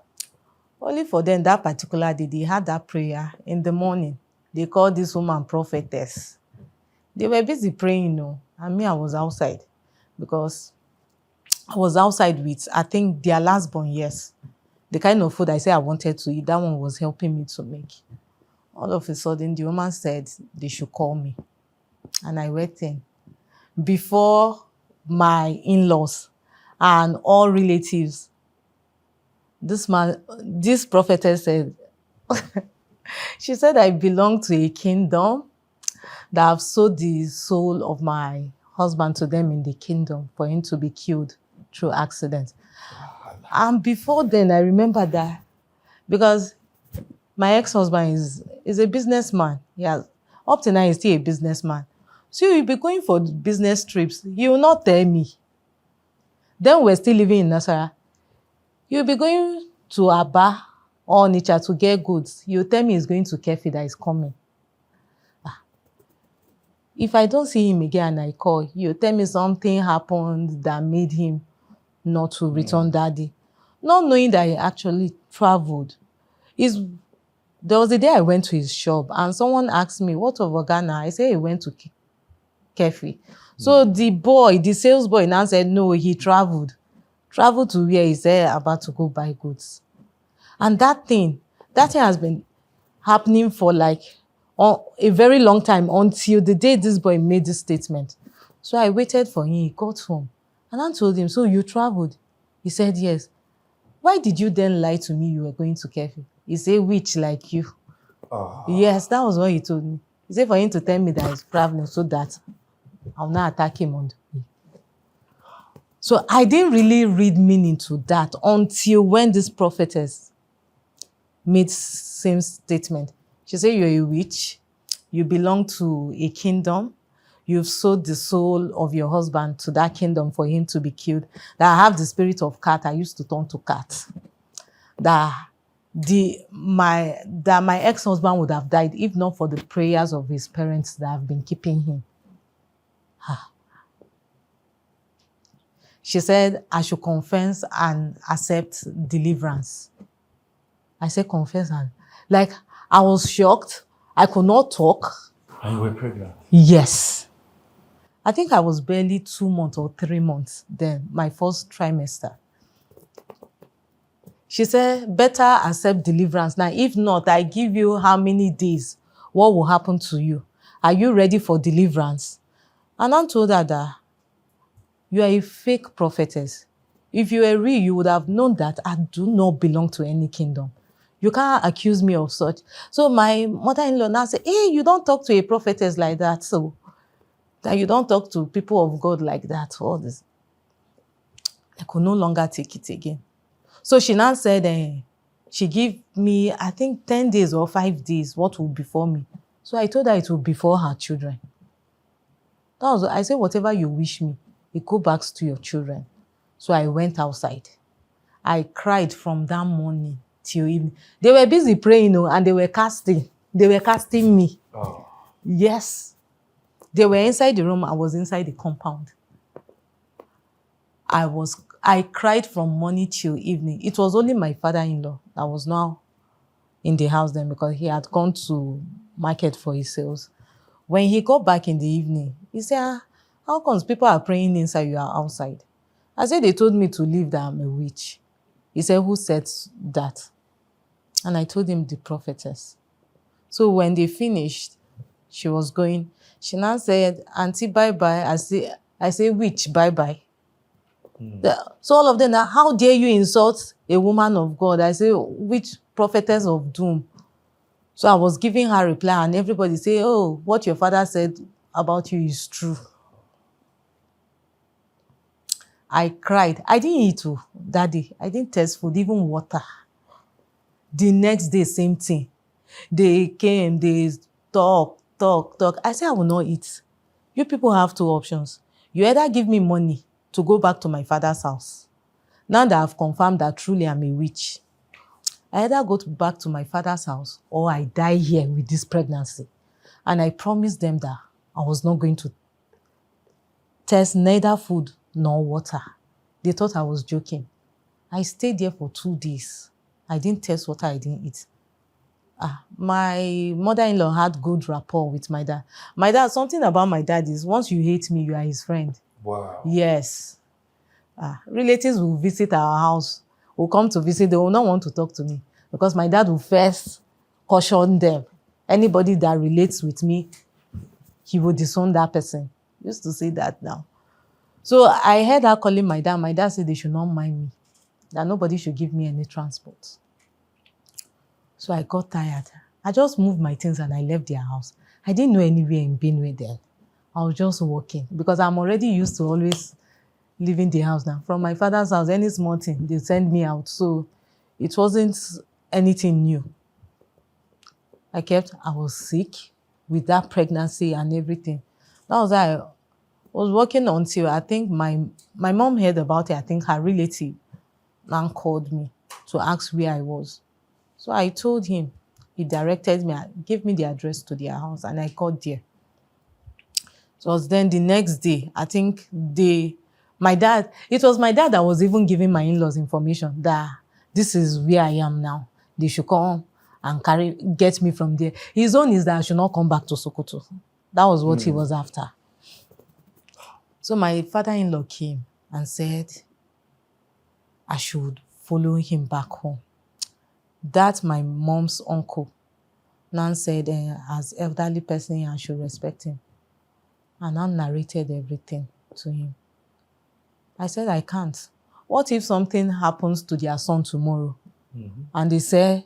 Only for them, that particular day, they had that prayer in the morning. They called this woman prophetess. They were busy praying, and me, I was outside because I was outside with, I think, their last born, yes. The kind of food I said I wanted to eat, that one was helping me to make. All of a sudden, the woman said they should call me. And I went in. Before my in-laws and all relatives, this prophetess said, she said I belong to a kingdom that I've sold the soul of my husband to them in the kingdom for him to be killed through accident. And before then, I remember that because my ex-husband is a businessman. Up to now, he's still a businessman. So you'll be going for business trips. He will not tell me. Then we're still living in Nasara. You'll be going to Aba or Onitsha to get goods. You'll tell me he's going to Kefi that is coming. If I don't see him again and I call, you'll tell me something happened that made him not to return that day. Not knowing that he actually traveled. There was a day I went to his shop and someone asked me, what of Ghana? I said he went to Kefi. So the sales boy now said, no, he traveled. Traveled to where he said about to go buy goods. And that thing has been happening for like a very long time until the day this boy made this statement. So I waited for him. He got home. And I told him, so you traveled? He said, yes. Why did you then lie to me you were going to Kefi? He said, witch like you. Yes, that was what he told me. He said for him to tell me that he's traveling so that I'll not attack him on the way. So I didn't really read meaning to that until when this prophetess made same statement. She said, you're a witch. You belong to a kingdom. You've sold the soul of your husband to that kingdom for him to be killed. That I have the spirit of cat. I used to turn to cat. That my ex-husband would have died if not for the prayers of his parents that have been keeping him. She said I should confess and accept deliverance. I said confess and like I was shocked. I could not talk. And you were pregnant? Yes. I think I was barely 2 months or 3 months then, my first trimester. She said, better accept deliverance. Now, if not, I give you how many days, what will happen to you? Are you ready for deliverance? And I told her that you are a fake prophetess. If you were real, you would have known that I do not belong to any kingdom. You can't accuse me of such. So my mother-in-law now said, hey, you don't talk to a prophetess like that. So that you don't talk to people of God like that. All this. I could no longer take it again. So she now said, she gave me, I think 10 days or 5 days, what will befall me. So I told her it will befall her children. I said, whatever you wish me, it go back to your children. So I went outside. I cried from that morning till evening. They were busy praying, and they were casting. They were casting me. Oh. Yes. They were inside the room. I was inside the compound. I cried from morning till evening. It was only my father-in-law that was now in the house then because he had gone to market for his sales. When he got back in the evening, he said, how comes people are praying inside, you are outside? I said, they told me to leave that I'm a witch. He said, who said that? And I told him, the prophetess. So when they finished, she was going. She now said, auntie, bye-bye. I say, witch, bye-bye. So all of them, how dare you insult a woman of God? I say, which prophetess of doom? So I was giving her reply and everybody say, oh, what your father said about you is true. I cried. I didn't eat that day. I didn't taste food, even water. The next day, same thing. They came, they talk. I said, I will not eat. You people have 2 options. You either give me money to go back to my father's house. Now that I've confirmed that truly I'm a witch, I either go back to my father's house or I die here with this pregnancy. And I promised them that I was not going to taste neither food nor water. They thought I was joking. I stayed there for 2 days. I didn't taste water, I didn't eat. My mother-in-law had good rapport with my dad. My dad, something about my dad is once you hate me, you are his friend. Wow. Yes. Relatives will visit our house, will come to visit, they will not want to talk to me because my dad will first caution them. Anybody that relates with me, he will disown that person. Used to say that now. So I heard her calling my dad. My dad said they should not mind me, that nobody should give me any transport. So I got tired. I just moved my things and I left their house. I didn't know anywhere in Benue then. I was just walking because I'm already used to always leaving the house now. From my father's house, any small thing, they send me out. So it wasn't anything new. I was sick with that pregnancy and everything. That was how I was working until I think my mom heard about it. I think her relative now called me to ask where I was. So I told him. He directed me, gave me the address to their house, and I got there. So it was then the next day, I think it was my dad that was even giving my in-laws information that this is where I am now. They should come and get me from there. His own is that I should not come back to Sokoto. That was what he was after. So my father-in-law came and said I should follow him back home. That my mom's uncle now said, as elderly person, I should respect him. And I narrated everything to him. I said, I can't. What if something happens to their son tomorrow? And they say,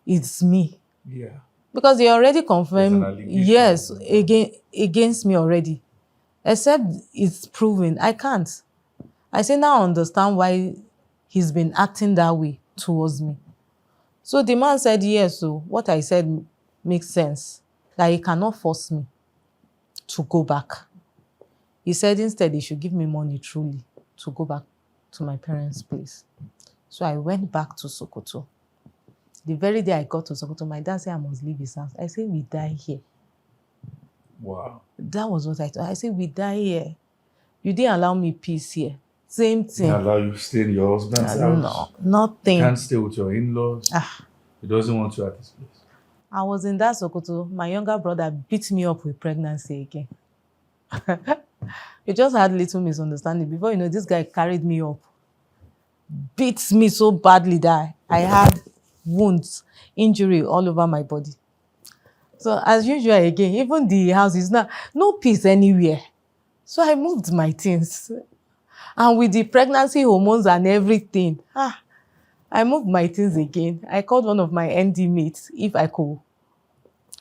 it's me. Yeah. Because they already confirmed, yes, against me already. Except it's proven. I can't. I say, now I understand why he's been acting that way towards me. So the man said, yes, so what I said makes sense. That he cannot force me to go back. He said instead he should give me money truly to go back to my parents' place. So I went back to Sokoto. The very day I got to Sokoto, my dad said I must leave his house. I said, we die here. Wow. That was what I thought. I said, we die here. You didn't allow me peace here. Same They thing. allow you to stay in your husband's house. No, You nothing. can't stay with your in-laws. He doesn't want you at his place. I was in that Sokoto. My younger brother beat me up with pregnancy again. We just had little misunderstanding. Before you know, this guy carried me up, beat me so badly that I had wounds, injury all over my body. So as usual again, even the house is not, no peace anywhere. So I moved my things. And with the pregnancy hormones and everything, I moved my things again. I called one of my ND mates if I could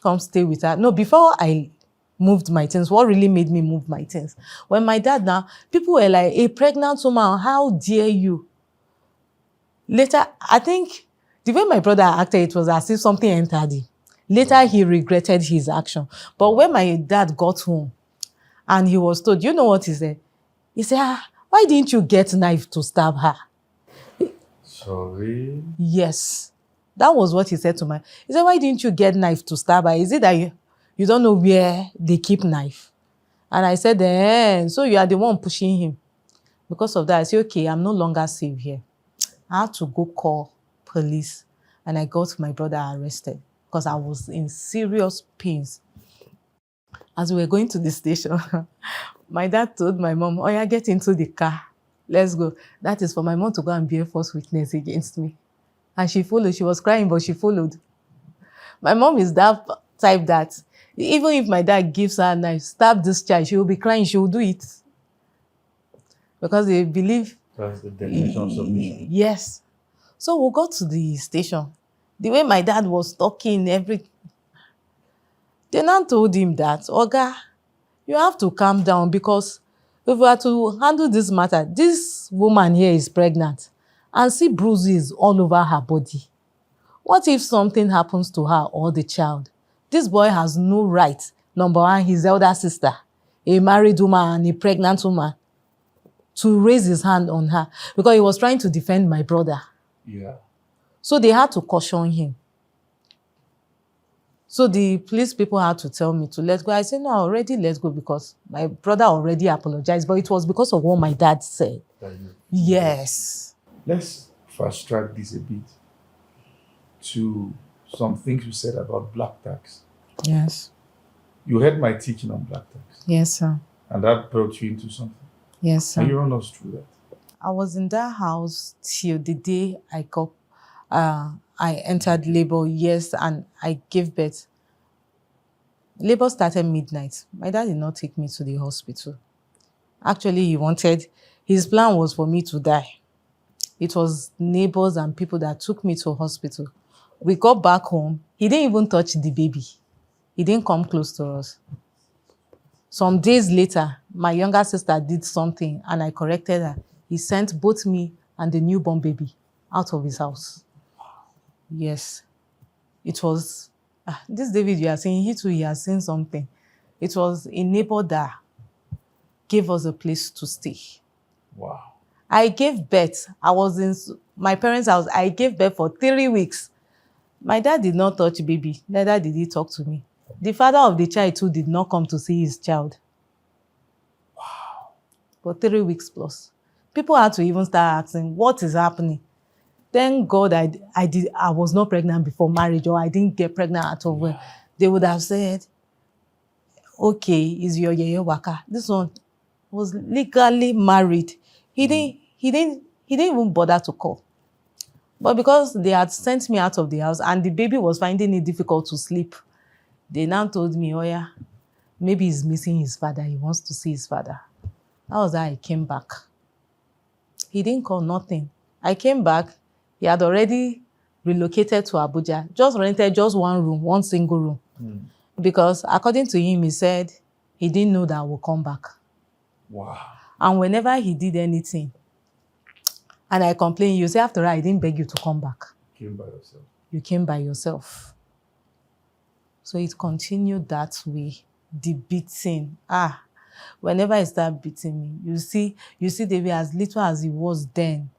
come stay with her. No, before I moved my things, what really made me move my things? When my dad now, people were like, a pregnant woman, how dare you? Later, I think the way my brother acted, it was as if something entered him. Later, he regretted his action. But when my dad got home and he was told, you know what he said? He said, why didn't you get knife to stab her? Sorry? Yes. That was what he said to me. He said, why didn't you get knife to stab her? Is it that you don't know where they keep knife? And I said, so you are the one pushing him. Because of that, I said, okay, I'm no longer safe here. I had to go call police and I got my brother arrested because I was in serious pains. As we were going to the station, my dad told my mom, oh yeah, get into the car. Let's go. That is for my mom to go and bear false witness against me. And she followed. She was crying, but she followed. My mom is that type that even if my dad gives her a knife, stab this child, she will be crying, she will do it. Because they believe. That's the definition of submission. Yes. So we got to the station. The way my dad was talking, they now told him that, Oga, you have to calm down because if we are to handle this matter, this woman here is pregnant and see bruises all over her body. What if something happens to her or the child? This boy has no right, number one, his elder sister, a married woman and a pregnant woman, to raise his hand on her because he was trying to defend my brother. Yeah. So they had to caution him. So the police people had to tell me to let go. I said, no, I already let go because my brother already apologized, but it was because of what my dad said. Yes. Let's fast track this a bit to some things you said about black tax. Yes. You heard my teaching on black tax. Yes, sir. And that brought you into something. Yes, sir. Can you run us through that? I was in that house till the day I entered labor, yes, and I gave birth. Labor started midnight. My dad did not take me to the hospital. Actually, his plan was for me to die. It was neighbors and people that took me to hospital. We got back home. He didn't even touch the baby. He didn't come close to us. Some days later, my younger sister did something and I corrected her. He sent both me and the newborn baby out of his house. Yes. It was, this David you are saying, he has seen something. It was a neighbor that gave us a place to stay. Wow. I gave birth. I was in my parents' house. I gave birth for 3 weeks. My dad did not touch baby. Neither did he talk to me. The father of the child too did not come to see his child. Wow. For 3 weeks plus. People had to even start asking, what is happening? Thank God I was not pregnant before marriage, or I didn't get pregnant at all. Well, they would have said, okay, is your yeye waka. This one was legally married. He didn't even bother to call. But because they had sent me out of the house and the baby was finding it difficult to sleep, they now told me, oh yeah, maybe he's missing his father. He wants to see his father. That was how I came back. He didn't call nothing. I came back. He had already relocated to Abuja, just rented just one room, one single room. Because according to him, he said he didn't know that I would come back. Wow. And whenever he did anything, and I complained, you say, after all, I didn't beg you to come back. You came by yourself. You came by yourself. So it continued that way. The beating. Whenever he started beating me, you see David as little as he was then.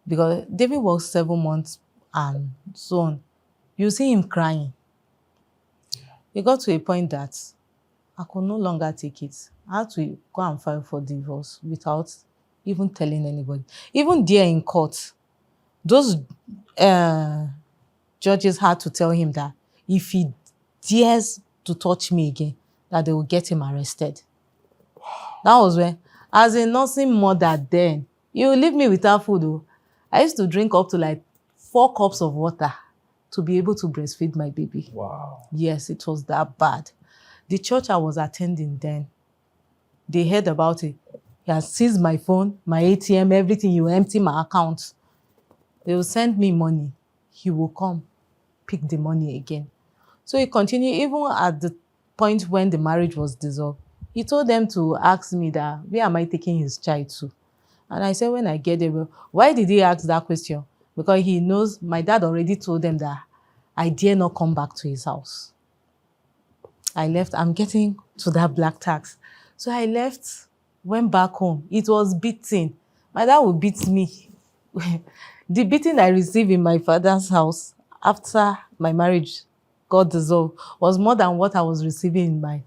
Because David was 7 months and so on. You see him crying. It got to a point that I could no longer take it. I had to go and file for divorce without even telling anybody. Even there in court, those judges had to tell him that if he dares to touch me again, that they will get him arrested. That was when, as a nursing mother then, you leave me without food. Oh. I used to drink up to like 4 cups of water to be able to breastfeed my baby. Wow. Yes, it was that bad. The church I was attending then, they heard about it. He has seized my phone, my ATM, everything. You empty my account. They will send me money. He will come, pick the money again. So he continued, even at the point when the marriage was dissolved. He told them to ask me that, where am I taking his child to? And I said, when I get there, well, why did he ask that question? Because he knows my dad already told them that I dare not come back to his house. I left. I'm getting to that black tax. So I left, went back home. It was beating. My dad would beat me. The beating I received in my father's house after my marriage got dissolved was more than what I was receiving in my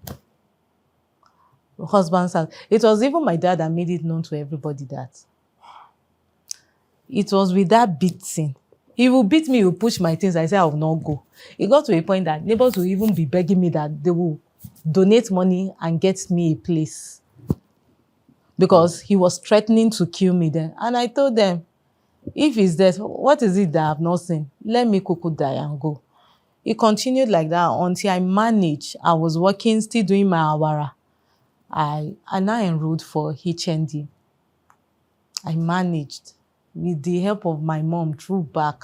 husband's house. It was even my dad that made it known to everybody that it was with that beating. He will beat me, he will push my things. I said I will not go. It got to a point that neighbors will even be begging me that they will donate money and get me a place. Because he was threatening to kill me then. And I told them, if he's dead, what is it that I've not seen? Let me kuku die and go. It continued like that until I managed. I was working, still doing my awara. I now enrolled for HND. I managed with the help of my mom through back.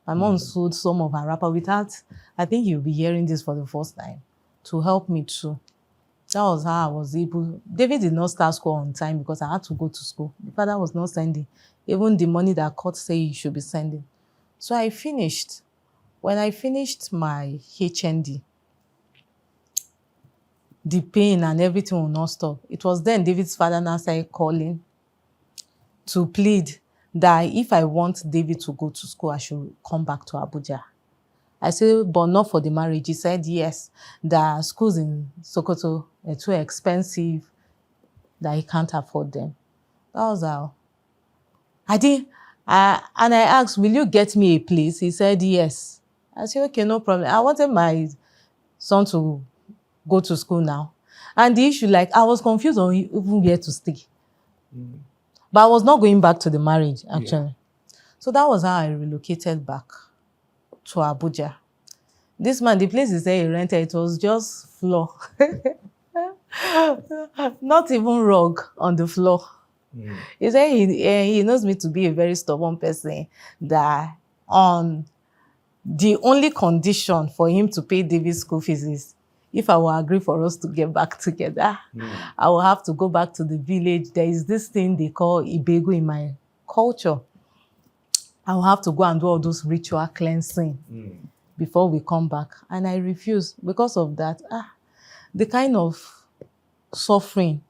My mom sold some of her wrapper without, I think you'll be hearing this for the first time, to help me too. That was how I was able. David did not start school on time because I had to go to school. The father was not sending even the money that court said he should be sending. So I finished. When I finished my HND, the pain and everything will not stop. It was then David's father now started calling to plead that if I want David to go to school, I should come back to Abuja. I said, but not for the marriage. He said, yes, the schools in Sokoto are too expensive, that he can't afford them. That was how. And I asked, will you get me a place? He said, yes. I said, okay, no problem. I wanted my son to go to school now. And the issue, like, I was confused on even where to stay. But I was not going back to the marriage, actually. Yeah. So that was how I relocated back to Abuja. This man, the place he said he rented, it was just floor. Not even rug on the floor. He said he knows me to be a very stubborn person, that on the only condition for him to pay David's school fees is if I will agree for us to get back together. I will have to go back to the village. There is this thing they call Ibegu in my culture. I will have to go and do all those ritual cleansing before we come back. And I refused because of that. The kind of suffering.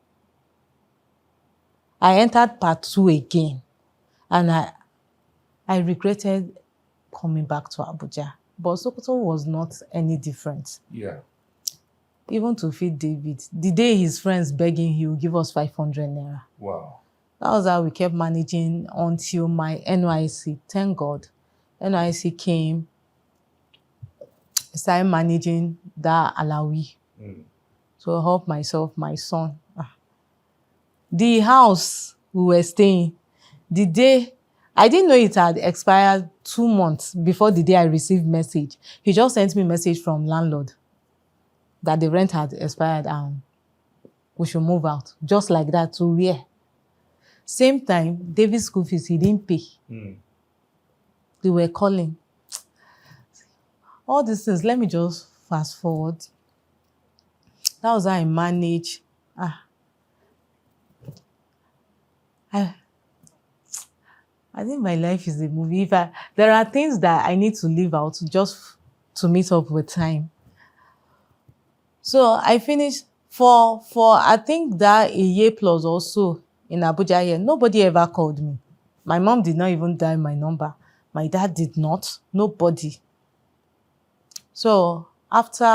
I entered part 2 again. And I regretted coming back to Abuja. But Sokoto was not any different. Yeah. Even to feed David. The day his friends begging, he would give us 500 naira. Wow. That was how we kept managing until my NYC. Thank God. NYC came. I started managing that Alawi. To help myself, my son. The house we were staying, the day, I didn't know it had expired 2 months before the day I received message. He just sent me a message from landlord that the rent had expired and we should move out. Just like that, to where? Same time, David's school fees, he didn't pay. They were calling. All these things, let me just fast forward. That was how I managed. I think my life is a movie. There are things that I need to leave out just to meet up with time. So I finished for I think that a year plus or so in Abuja here. Nobody ever called me. My mom did not even dial my number. My dad did not. Nobody. So after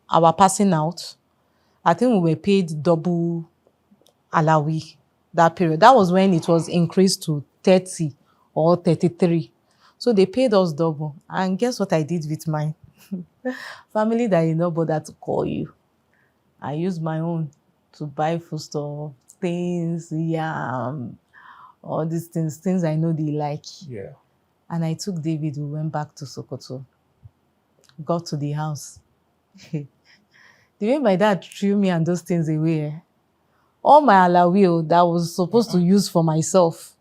our passing out, I think we were paid double alawi that period. That was when it was increased to 30 or 33. So they paid us double. And guess what I did with my family that did not bother to call you? I used my own to buy foodstuff, things, yam, all these things I know they like. Yeah. And I took David, we went back to Sokoto. Got to the house. The way my dad threw me and those things away, all my alawi that I was supposed to use for myself,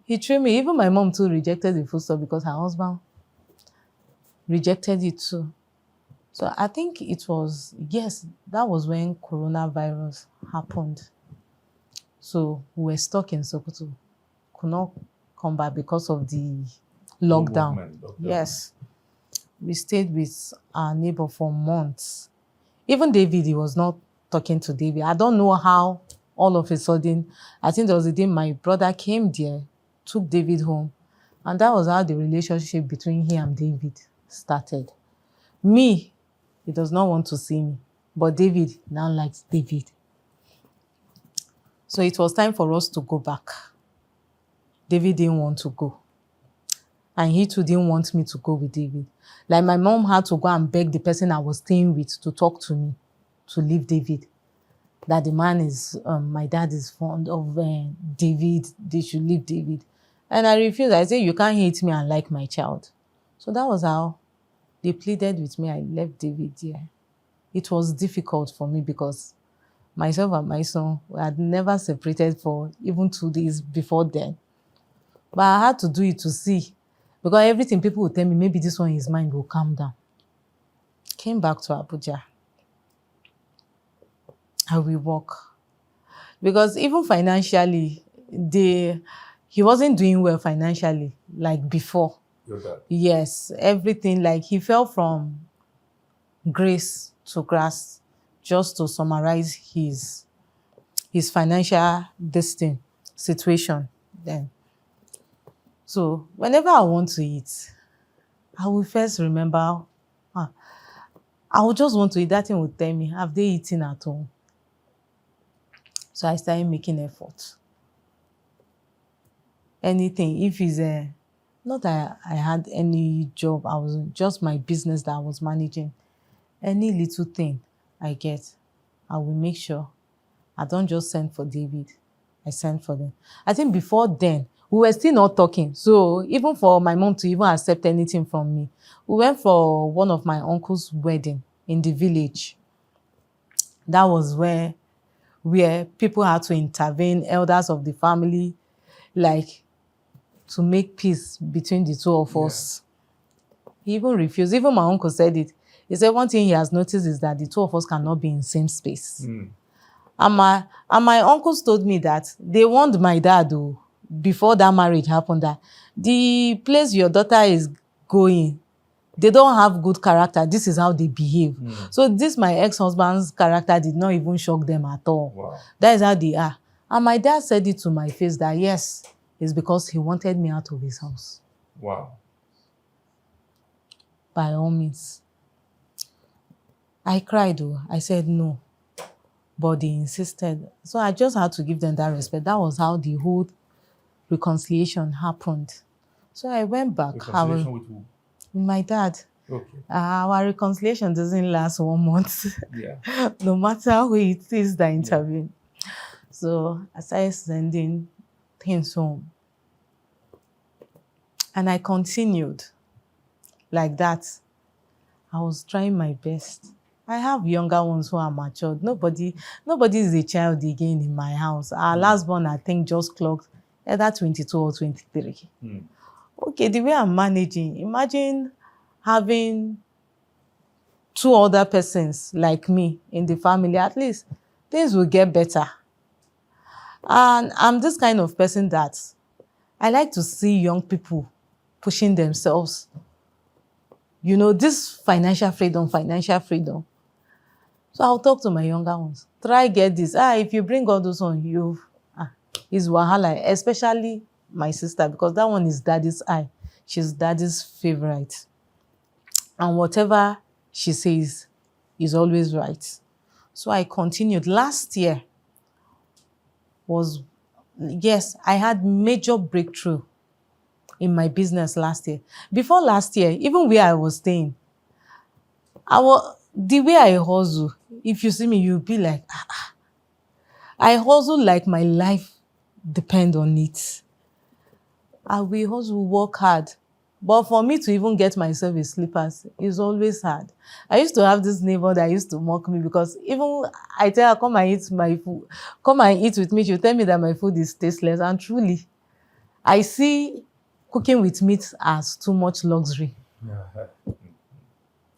he threw me. Even my mom too rejected the food stuff because her husband rejected it too. So I think it was, yes, that was when coronavirus happened. So we were stuck in Sokoto. Could not come back because of the lockdown. Yes. We stayed with our neighbor for months. Even David, he was not talking to David. I don't know how all of a sudden, I think there was a day my brother came there, took David home, and that was how the relationship between him and David started. Me, he does not want to see me, but David now likes David. So it was time for us to go back. David didn't want to go. And he too didn't want me to go with David. Like my mom had to go and beg the person I was staying with to talk to me, to leave David. That the man is, my dad is fond of David, they should leave David. And I refused. I said, you can't hate me and like my child. So that was how they pleaded with me. I left David there. It was difficult for me because myself and my son, we had never separated for even 2 days before then. But I had to do it to see. Because everything people would tell me, maybe this one, his mind will calm down. Came back to Abuja. I will work. Because even financially, he wasn't doing well financially like before. Your dad? Yes, everything, like he fell from grace to grass, just to summarize his financial situation then. So whenever I want to eat, I will first remember, I would just want to eat. That thing would tell me, have they eaten at home? So I started making effort. Anything, if it's not that I had any job, I was just my business that I was managing. Any little thing I get, I will make sure I don't just send for David, I send for them. I think before then, we were still not talking. So even for my mom to even accept anything from me, we went for one of my uncle's wedding in the village. That was where people had to intervene, elders of the family, like to make peace between the two of us. He even refused. Even my uncle said it. He said one thing he has noticed is that the two of us cannot be in the same space. And my uncles told me that they warned my dad before that marriage happened that the place your daughter is going, they don't have good character. This is how they behave. So this my ex-husband's character did not even shock them at all. Wow. That is how they are. And my dad said it to my face that yes, it's because he wanted me out of his house. Wow. By all means. I cried though. I said no. But they insisted. So I just had to give them that respect. That was how the whole reconciliation happened. So I went back. Reconciliation with who? With my dad. Okay. Our reconciliation doesn't last 1 month. Yeah. No matter who it is that intervened. So I started sending things home. And I continued like that. I was trying my best. I have younger ones who are matured. Nobody is a child again in my house. Our last born, I think, just clocked either 22 or 23. Okay, the way I'm managing, imagine having 2 other persons like me in the family. At least things will get better. And I'm this kind of person that I like to see young people pushing themselves. You know, this financial freedom. So I'll talk to my younger ones. Try get this. If you bring all those on, it's wahala, especially my sister, because that one is daddy's eye. She's daddy's favorite. And whatever she says, is always right. So I continued. Last year was, yes, I had major breakthrough in my business last year. Before last year, even where I was staying, the way I hustle, if you see me, you'll be like, I hustle like my life depend on it. I will hustle, work hard. But for me to even get myself a slippers is always hard. I used to have this neighbor that used to mock me because even I tell her, come and eat my food, come and eat with me. She'll tell me that my food is tasteless. And truly, I see cooking with meat as too much luxury.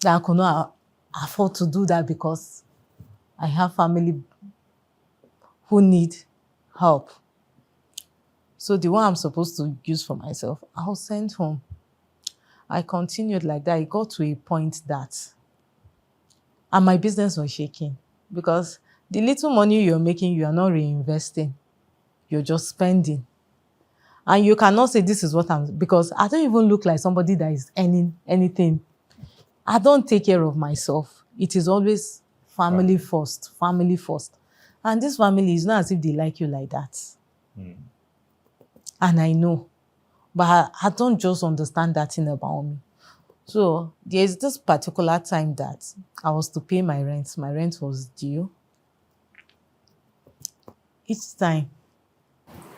That I could not afford to do that because I have family who need help. So the one I'm supposed to use for myself, I'll send home. I continued like that. It got to a point that, and my business was shaking because the little money you're making, you are not reinvesting. You're just spending. And you cannot say this is what because I don't even look like somebody that is earning anything. I don't take care of myself. It is always family first, family first. And this family is not as if they like you like that. And I know, but I don't just understand that thing about me. So there's this particular time that I was to pay my rent. My rent was due. Each time.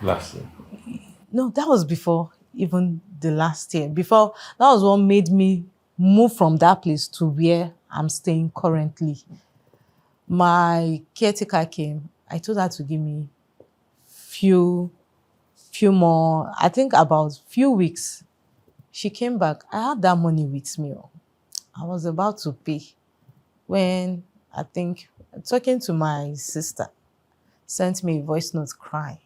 Last year. No, that was before even the last year. Before, that was what made me move from that place to where I'm staying currently. My caretaker came. I told her to give me few more, I think about few weeks. She came back. I had that money with me. I was about to pay when I think talking to my sister sent me a voice note crying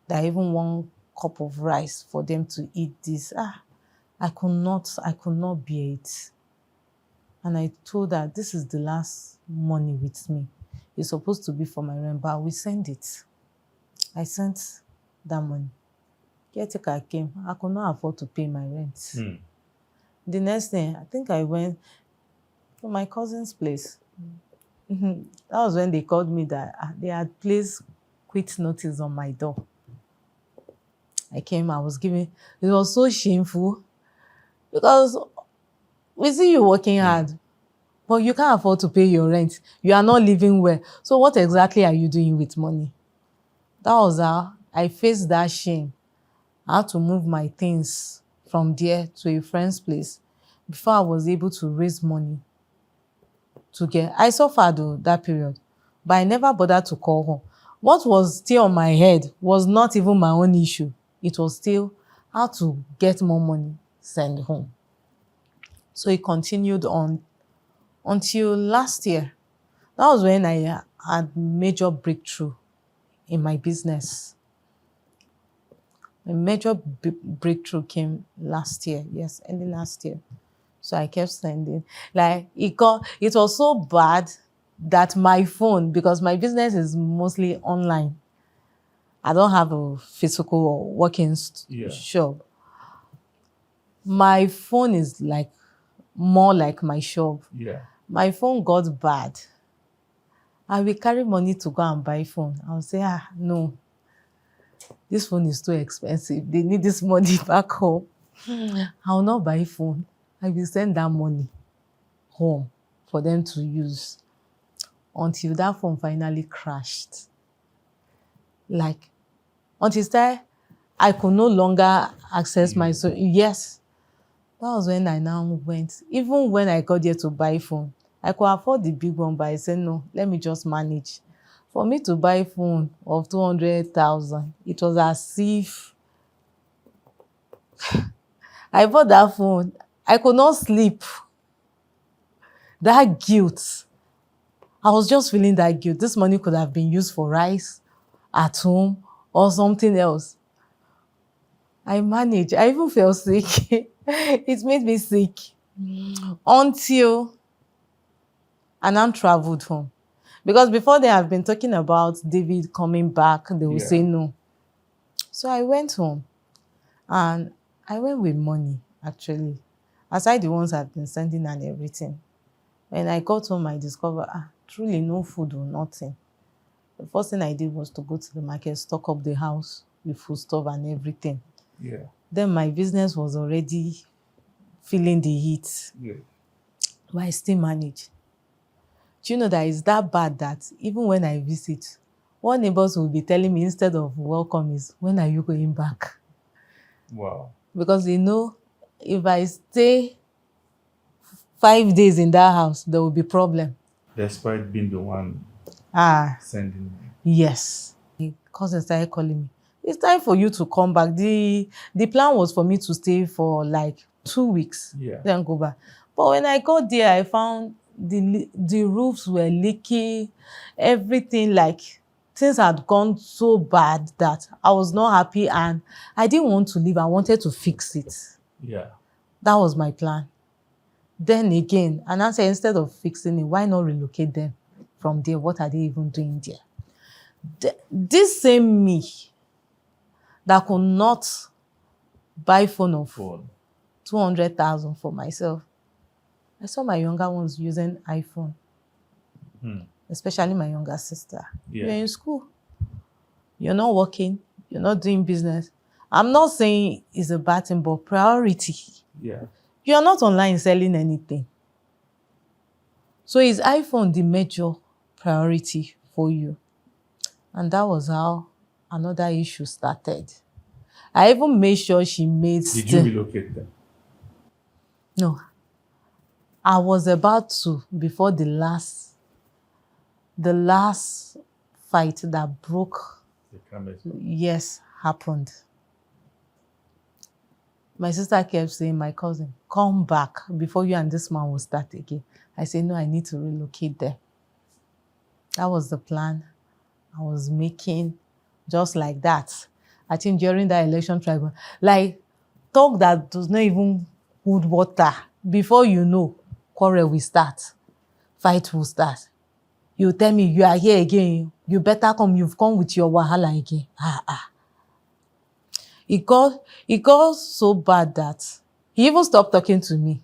that even 1 cup of rice for them to eat this. I could not bear it. And I told her, this is the last money with me. It's supposed to be for my rent, but we send it. I sent that money. Caretaker came. I could not afford to pay my rent. The next thing, I think I went to my cousin's place. That was when they called me that they had placed quit notice on my door. I came, I was giving, it was so shameful because we see you working hard, but you can't afford to pay your rent. You are not living well. So what exactly are you doing with money? That was how I faced that shame. I had to move my things from there to a friend's place before I was able to raise money to get. I suffered though, that period, but I never bothered to call home. What was still on my head was not even my own issue. It was still how to get more money, send home. So it continued on until last year. That was when I had major breakthrough in my business. A major breakthrough came last year. Yes, early last year. So I kept sending. Like it was so bad that my phone, because my business is mostly online, I don't have a physical or working shop. My phone is like more like my shop. My phone got bad. I will carry money to go and buy phone. I'll say, no, this phone is too expensive. They need this money back home. I'll not buy phone. I will send that money home for them to use until that phone finally crashed. Like, until I could no longer access my yes. That was when I now went. Even when I got there to buy phone, I could afford the big one, but I said, no, let me just manage. For me to buy phone of 200,000, it was as if I bought that phone. I could not sleep. That guilt. I was just feeling that guilt. This money could have been used for rice at home or something else. I managed. I even felt sick. It made me sick. Until I now traveled home. Because before they have been talking about David coming back, they will say no. So I went home and I went with money, actually. Aside the ones I've been sending and everything. When I got home, I discovered truly no food or nothing. The first thing I did was to go to the market, stock up the house with foodstuff and everything. Yeah. Then my business was already feeling the heat, Yeah. but I still managed. Do you know that it's that bad that even when I visit, one neighbors will be telling me instead of welcome is, when are you going back? Wow. Because they know if I stay 5 days in that house, there will be problem. Despite being the one sending me. Yes. My cousin started calling me. It's time for you to come back. The plan was for me to stay for like 2 weeks, then go back. But when I got there, I found the roofs were leaky, everything, like things had gone so bad that I was not happy and I didn't want to leave. I wanted to fix it. Yeah. That was my plan. Then again, and I said, instead of fixing it, why not relocate them from there? What are they even doing there? This same me that could not buy phone of 200,000 for myself, I saw my younger ones using iPhone, especially my younger sister. Yeah. You're in school, you're not working, you're not doing business. I'm not saying it's a bad thing, but priority. Yeah. You're not online selling anything. So is iPhone the major priority for you? And that was how another issue started. I even made sure she made... Did you relocate them? No. I was about to, before the last fight that broke, yes, happened. My sister kept saying, my cousin, come back before you and this man will start again. I said, no, I need to relocate there. That was the plan I was making, just like that. I think during that election tribunal, like talk that does not even hold water. Before you know, quarrel will start, fight will start. You tell me you are here again, you better come, you've come with your wahala again. It got so bad that he even stopped talking to me.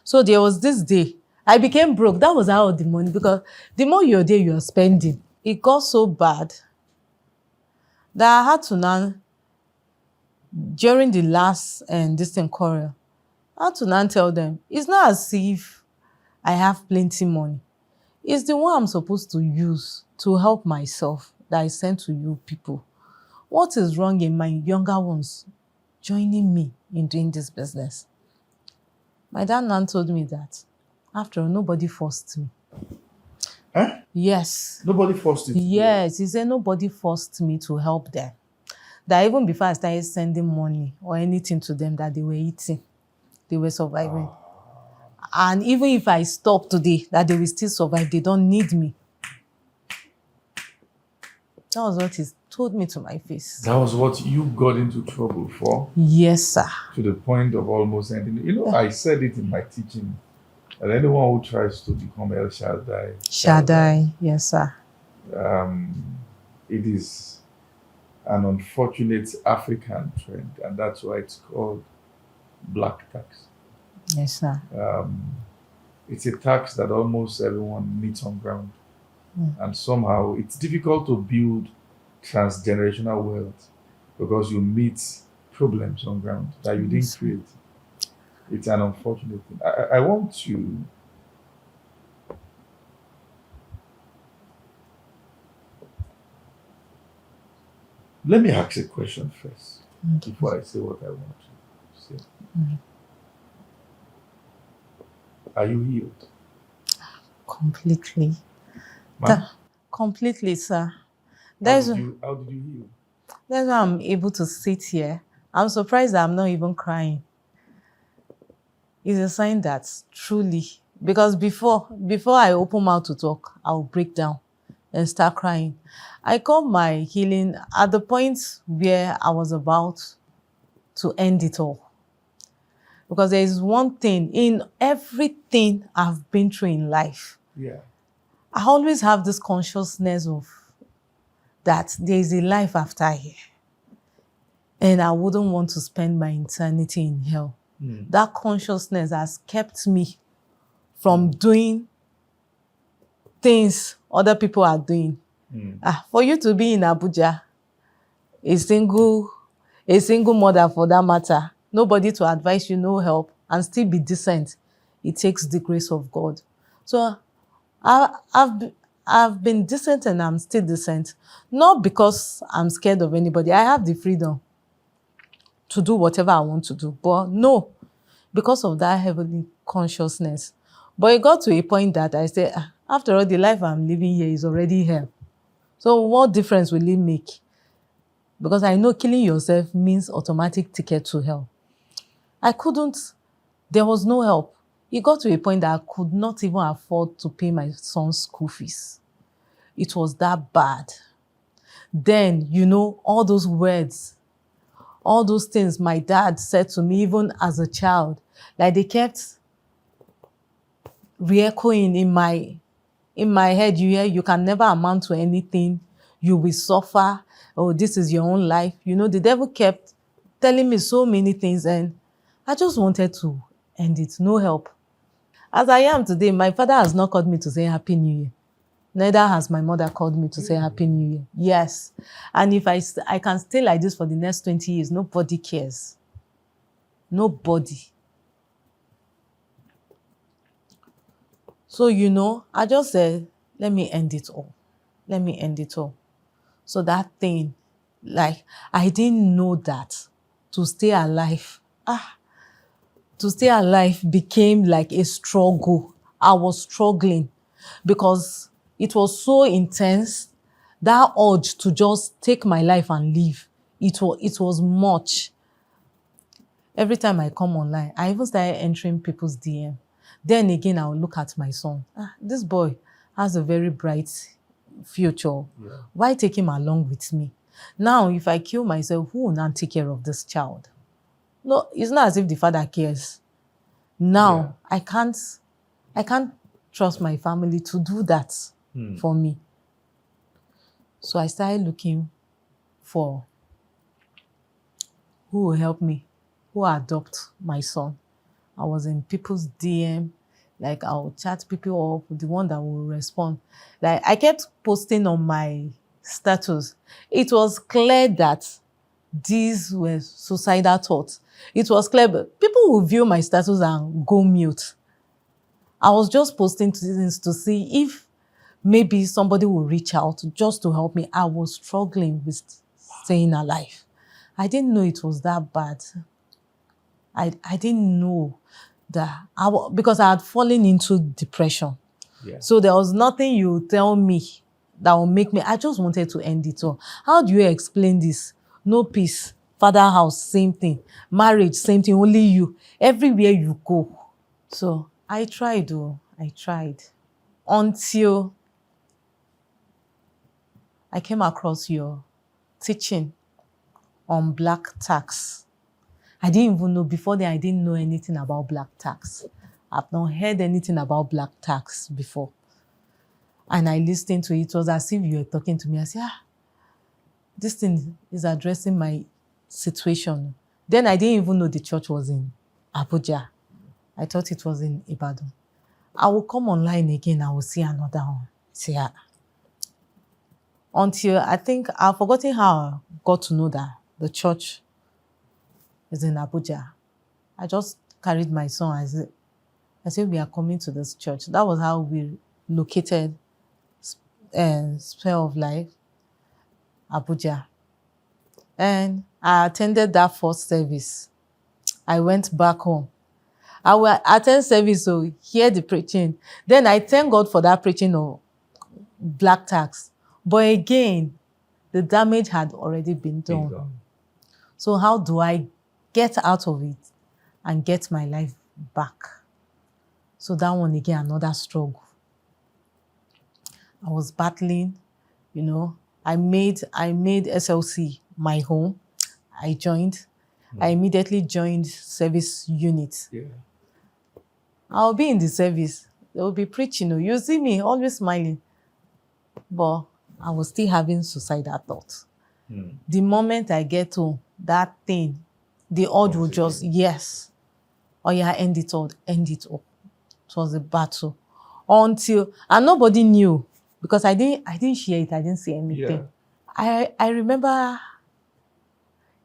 So there was this day, I became broke. That was how the money, because the more you're there, you're spending. It got so bad that I had to now, during the last this thing quarrel, I had to now tell them, it's not as if I have plenty money. It's the one I'm supposed to use to help myself that I sent to you people. What is wrong in my younger ones joining me in doing this business? My dad now told me that, after all, nobody forced me. Huh? Yes. Nobody forced you to do it? Yes, he said nobody forced me to help them. That even before I started sending money or anything to them, that they were eating, they were surviving. And even if I stop today, that they will still survive. They don't need me. That was what he told me to my face. That was what you got into trouble for? Yes, sir. To the point of almost ending. You know, I said it in my teaching, that anyone who tries to become El Shaddai, yes, sir. it is an unfortunate African trend, and that's why it's called black tax. Yes, sir. It's a tax that almost everyone meets on ground. And somehow it's difficult to build transgenerational wealth because you meet problems on ground that you didn't create. It's an unfortunate thing. I want to let me ask a question first before I say what I want to say. Are you healed? Completely. Completely, sir. How did you heal? That's why I'm able to sit here. I'm surprised that I'm not even crying. It's a sign that truly, because before I open mouth to talk, I'll break down and start crying. I got my healing at the point where I was about to end it all. Because there is one thing in everything I've been through in life. Yeah. I always have this consciousness of that there is a life after here. And I wouldn't want to spend my eternity in hell. That consciousness has kept me from doing things other people are doing. For you to be in Abuja, a single mother for that matter, nobody to advise you, no help, and still be decent, it takes the grace of God. So I've been decent and I'm still decent, not because I'm scared of anybody. I have the freedom to do whatever I want to do, but no, because of that heavenly consciousness. But it got to a point that I said, after all, the life I'm living here is already hell. So what difference will it make? Because I know killing yourself means automatic ticket to hell. There was no help. It got to a point that I could not even afford to pay my son's school fees. It was that bad. Then, all those words, all those things my dad said to me, even as a child, like they kept re-echoing in my head. You hear, you can never amount to anything. You will suffer. Oh, this is your own life. The devil kept telling me so many things, and I just wanted to end it. No help. As I am today, my father has not called me to say Happy New Year. Neither has my mother called me to say Happy New Year. Yes. And if I can stay like this for the next 20 years, nobody cares. Nobody. So, I just said, let me end it all. Let me end it all. So that thing, like, I didn't know that to stay alive became like a struggle. I was struggling because it was so intense. That urge to just take my life and leave, it was much. Every time I come online, I even started entering people's DM. Then again, I'll look at my son. This boy has a very bright future. Yeah. Why take him along with me? Now, if I kill myself, who will now take care of this child? No, it's not as if the father cares. Now, yeah. I can't trust my family to do that for me. So I started looking for who will help me, who will adopt my son. I was in people's DM, like I'll chat people up, the one that will respond. Like I kept posting on my status. It was clear that these were suicidal thoughts. It was clear, but people will view my status and go mute. I was just posting things to see if maybe somebody will reach out just to help me. I was struggling with staying alive. I didn't know it was that bad. I didn't know that because I had fallen into depression. Yeah. So there was nothing you tell me that will make me. I just wanted to end it all. How do you explain this? No peace. Father house, same thing. Marriage, same thing. Only you. Everywhere you go. So I tried. Until I came across your teaching on black tax. I didn't even know, before then I didn't know anything about black tax. I've not heard anything about black tax before. And I listened to it. It was as if you were talking to me. I said, this thing is addressing my situation. Then I didn't even know the church was in Abuja. I thought it was in Ibadan. I will come online again. I will see another one. See, until I think I've forgotten how I got to know that the church is in Abuja. I just carried my son. I said, we are coming to this church. That was how we located Sphere of Life, Abuja. And I attended that first service. I went back home. I will attend service, so hear the preaching. Then I thank God for that preaching of black tax. But again, the damage had already been done. So how do I get out of it and get my life back? So that one again, another struggle. I was battling, I made SLC my home. I joined. I immediately joined service unit. Yeah. I'll be in the service. They will be preaching. You see me always smiling. But I was still having suicidal thoughts. The moment I get home, that thing, the urge will just, yes. Oh yeah, end it all. It was a battle until, and nobody knew because I didn't share it. I didn't say anything. I remember,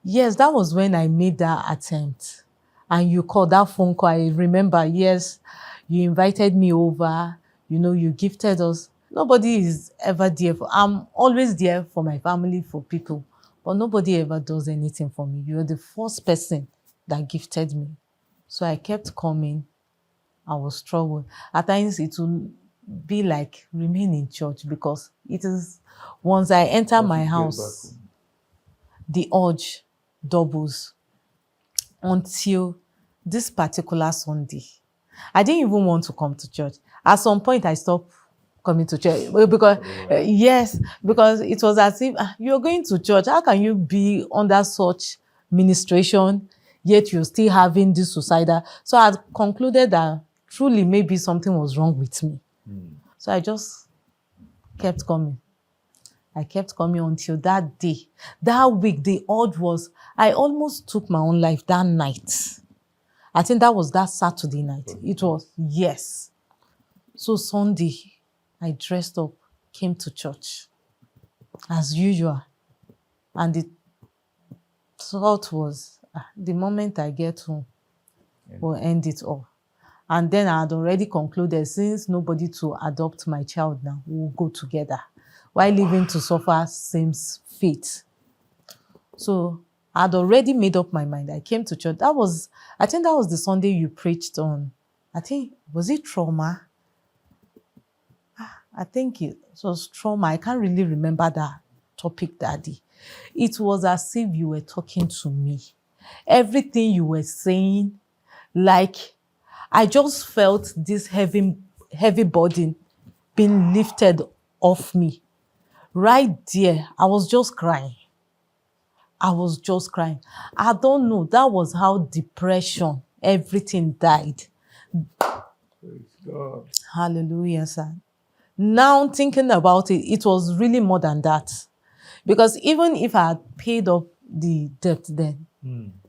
yes, that was when I made that attempt. And you called that phone call. I remember, yes, you invited me over, you gifted us. Nobody is ever there I'm always there for my family, for people, but nobody ever does anything for me. You're the first person that gifted me. So I kept coming. I was troubled. At times it will be like remain in church because it is once I enter my house, the urge doubles until this particular Sunday. I didn't even want to come to church. At some point, I stopped coming to church because, yes, because it was as if you're going to church. How can you be under such ministration, yet you're still having this suicidal? So I concluded that truly maybe something was wrong with me. So I just kept coming. I kept coming until that day. That week, the urge was, I almost took my own life that night. I think that was that Saturday night. It was, yes. So Sunday, I dressed up, came to church, as usual. And the thought was, the moment I get home, we'll end it all. And then I had already concluded, since nobody to adopt my child now, we'll go together. While living to suffer same fate. So I had already made up my mind. I came to church. I think that was the Sunday you preached on. Was it trauma? I think it was trauma. I can't really remember that topic that day. It was as if you were talking to me. Everything you were saying, like, I just felt this heavy burden being lifted off me. Right there, I was just crying. I don't know. That was how depression, everything died. Praise God. Hallelujah, sir. Now thinking about it, it was really more than that. Because even if I had paid up the debt then,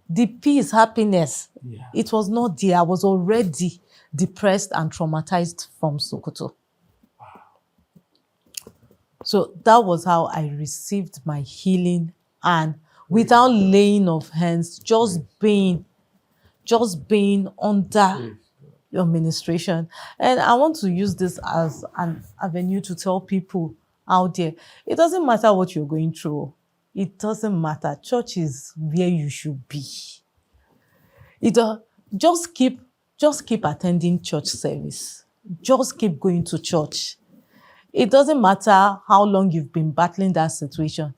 the peace, happiness, it was not there. I was already depressed and traumatized from Sokoto. So that was how I received my healing, and without laying of hands, just being under your ministration. And I want to use this as an avenue to tell people out there, it doesn't matter what you're going through. It doesn't matter. Church is where you should be. Just keep attending church service. Just keep going to church. It doesn't matter how long you've been battling that situation.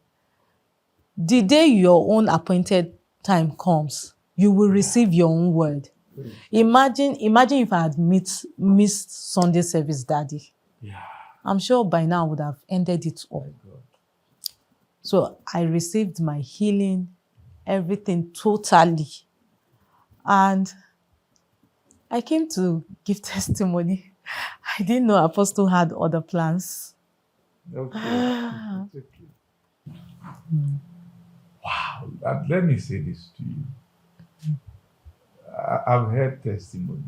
The day your own appointed time comes, you will receive your own word. Imagine if I had missed Sunday service, Daddy. I'm sure by now I would have ended it all. So I received my healing, everything totally. And I came to give testimony. I didn't know Apostle had other plans. Okay. Wow. Let me say this to you. I've heard testimonies.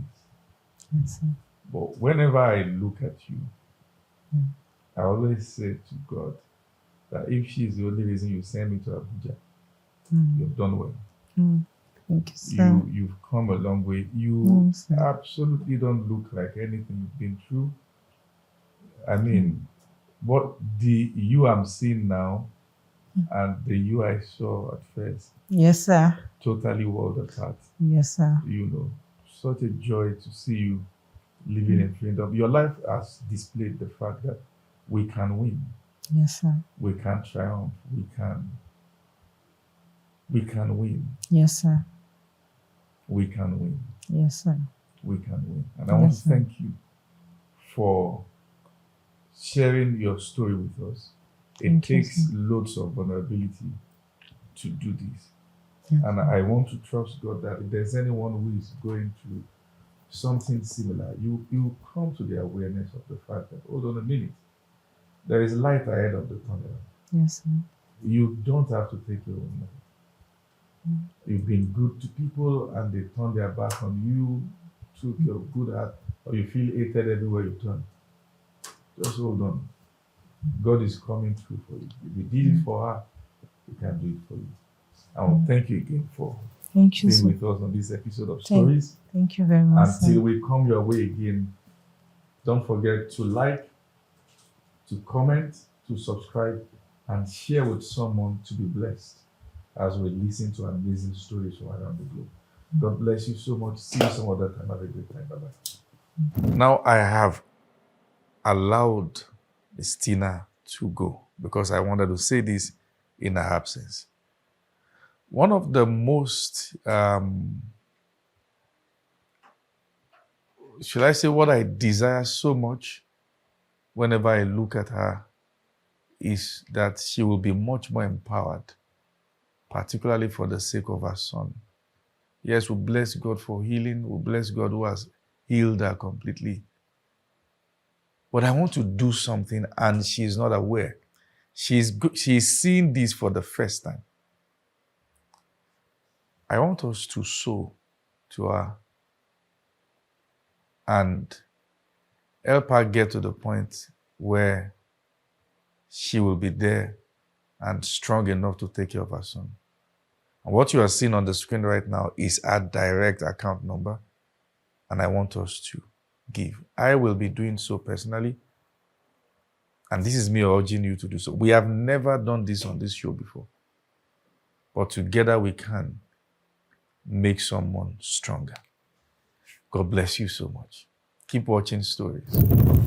Yes, sir. But whenever I look at you, I always say to God that if she is the only reason you send me to Abuja, you've done well. Thank you, sir. You've come a long way. You Sir. absolutely don't look like anything you've been through. I mean, what the you I'm seeing now and the you I saw at first, Yes, sir. totally world apart. Yes, sir. Such a joy to see you living in freedom. Your life has displayed the fact that we can win. Yes, sir. We can triumph. We can win. Yes, sir. We can win. Yes, sir. We can win. And I want to Yes, sir. thank you for sharing your story with us. It Thank you, takes sir. loads of vulnerability to do this. Yes, And I want to trust God that if there's anyone who is going through something similar, you come to the awareness of the fact that, hold on a minute, there is light ahead of the tunnel. Yes, sir. You don't have to take your own life. You've been good to people and they turned their back on you, took your good heart or you feel hated everywhere you turn, just hold on. God is coming through for you. If He did it for her, He can do it for you. I want to thank you again for Thank you, being sir. with us on this episode of Stories. Thank you very much, Until sir. we come your way again, don't forget to like, to comment, to subscribe, and share with someone to be blessed as we listen to amazing stories from around the globe. God bless you so much. See you some other time. Have a great time. Bye-bye. Now I have allowed Miss Tina to go because I wanted to say this in her absence. One of the most, should I say what I desire so much whenever I look at her is that she will be much more empowered, particularly for the sake of her son. Yes, we bless God for healing. We bless God who has healed her completely. But I want to do something and she's not aware. She's seeing this for the first time. I want us to sow to her and help her get to the point where she will be there and strong enough to take care of her son. And what you are seeing on the screen right now is our direct account number, and I want us to give. I will be doing so personally, and this is me urging you to do so. We have never done this on this show before, but together we can make someone stronger. God bless you so much. Keep watching Stories.